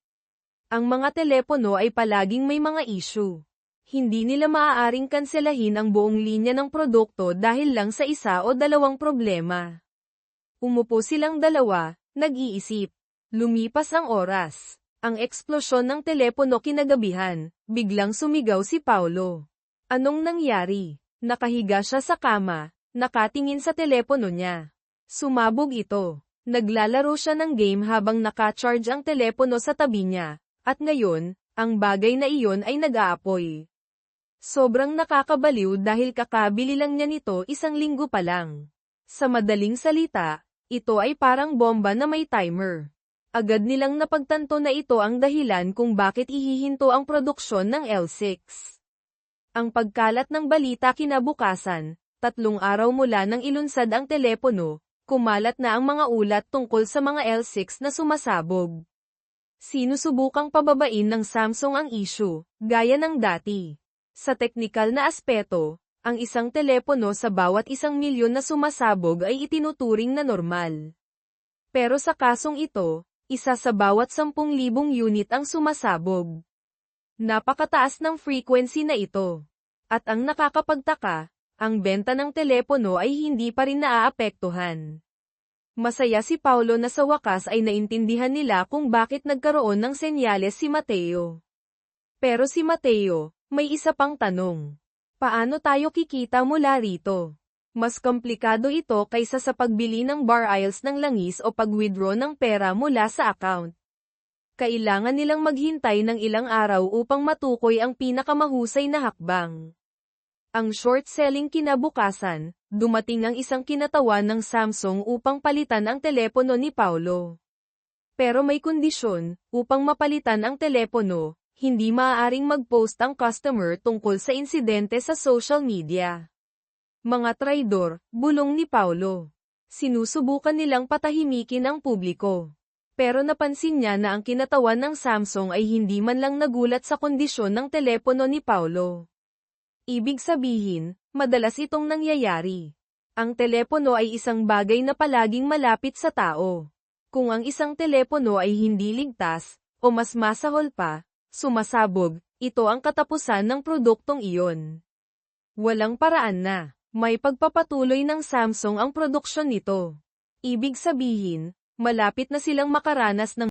Speaker 1: Ang mga telepono ay palaging may mga issue. Hindi nila maaaring kanselahin ang buong linya ng produkto dahil lang sa isa o dalawang problema. Umupo silang dalawa, nag-iisip. Lumipas ang oras. Ang eksplosyon ng telepono kinagabihan, biglang sumigaw si Paulo. Anong nangyari? Nakahiga siya sa kama, nakatingin sa telepono niya. Sumabog ito. Naglalaro siya ng game habang naka-charge ang telepono sa tabi niya, at ngayon, ang bagay na iyon ay nag-aapoy. Sobrang nakakabaliw dahil kakabili lang niya nito 1 linggo pa lang. Sa madaling salita, ito ay parang bomba na may timer. Agad nilang napagtanto na ito ang dahilan kung bakit ihihinto ang produksyon ng L6. Ang pagkalat ng balita kinabukasan, 3 araw mula nang ilunsad ang telepono, kumalat na ang mga ulat tungkol sa mga L6 na sumasabog. Sinusubukang pababain ng Samsung ang issue, gaya ng dati. Sa teknikal na aspeto, ang isang telepono sa bawat 1 milyon na sumasabog ay itinuturing na normal. Pero sa kasong ito, isa sa bawat 10,000 unit ang sumasabog. Napakataas ng frequency na ito. At ang nakakapagtaka, ang benta ng telepono ay hindi pa rin naaapektuhan. Masaya si Paulo na sa wakas ay naintindihan nila kung bakit nagkaroon ng senyales si Mateo. Pero si Mateo, may isa pang tanong. Paano tayo kikita mula rito? Mas komplikado ito kaysa sa pagbili ng bar aisles ng langis o pag-withdraw ng pera mula sa account. Kailangan nilang maghintay ng ilang araw upang matukoy ang pinakamahusay na hakbang. Ang short-selling kinabukasan, dumating ang isang kinatawan ng Samsung upang palitan ang telepono ni Paulo. Pero may kondisyon, upang mapalitan ang telepono, hindi maaaring mag-post ang customer tungkol sa insidente sa social media. Mga traidor, bulong ni Paulo. Sinusubukan nilang patahimikin ang publiko. Pero napansin niya na ang kinatawan ng Samsung ay hindi man lang nagulat sa kondisyon ng telepono ni Paulo. Ibig sabihin, madalas itong nangyayari. Ang telepono ay isang bagay na palaging malapit sa tao. Kung ang isang telepono ay hindi ligtas, o mas masahol pa, sumasabog, ito ang katapusan ng produktong iyon. Walang paraan na, may pagpapatuloy ng Samsung ang produksyon nito. Ibig sabihin, malapit na silang makaranas ng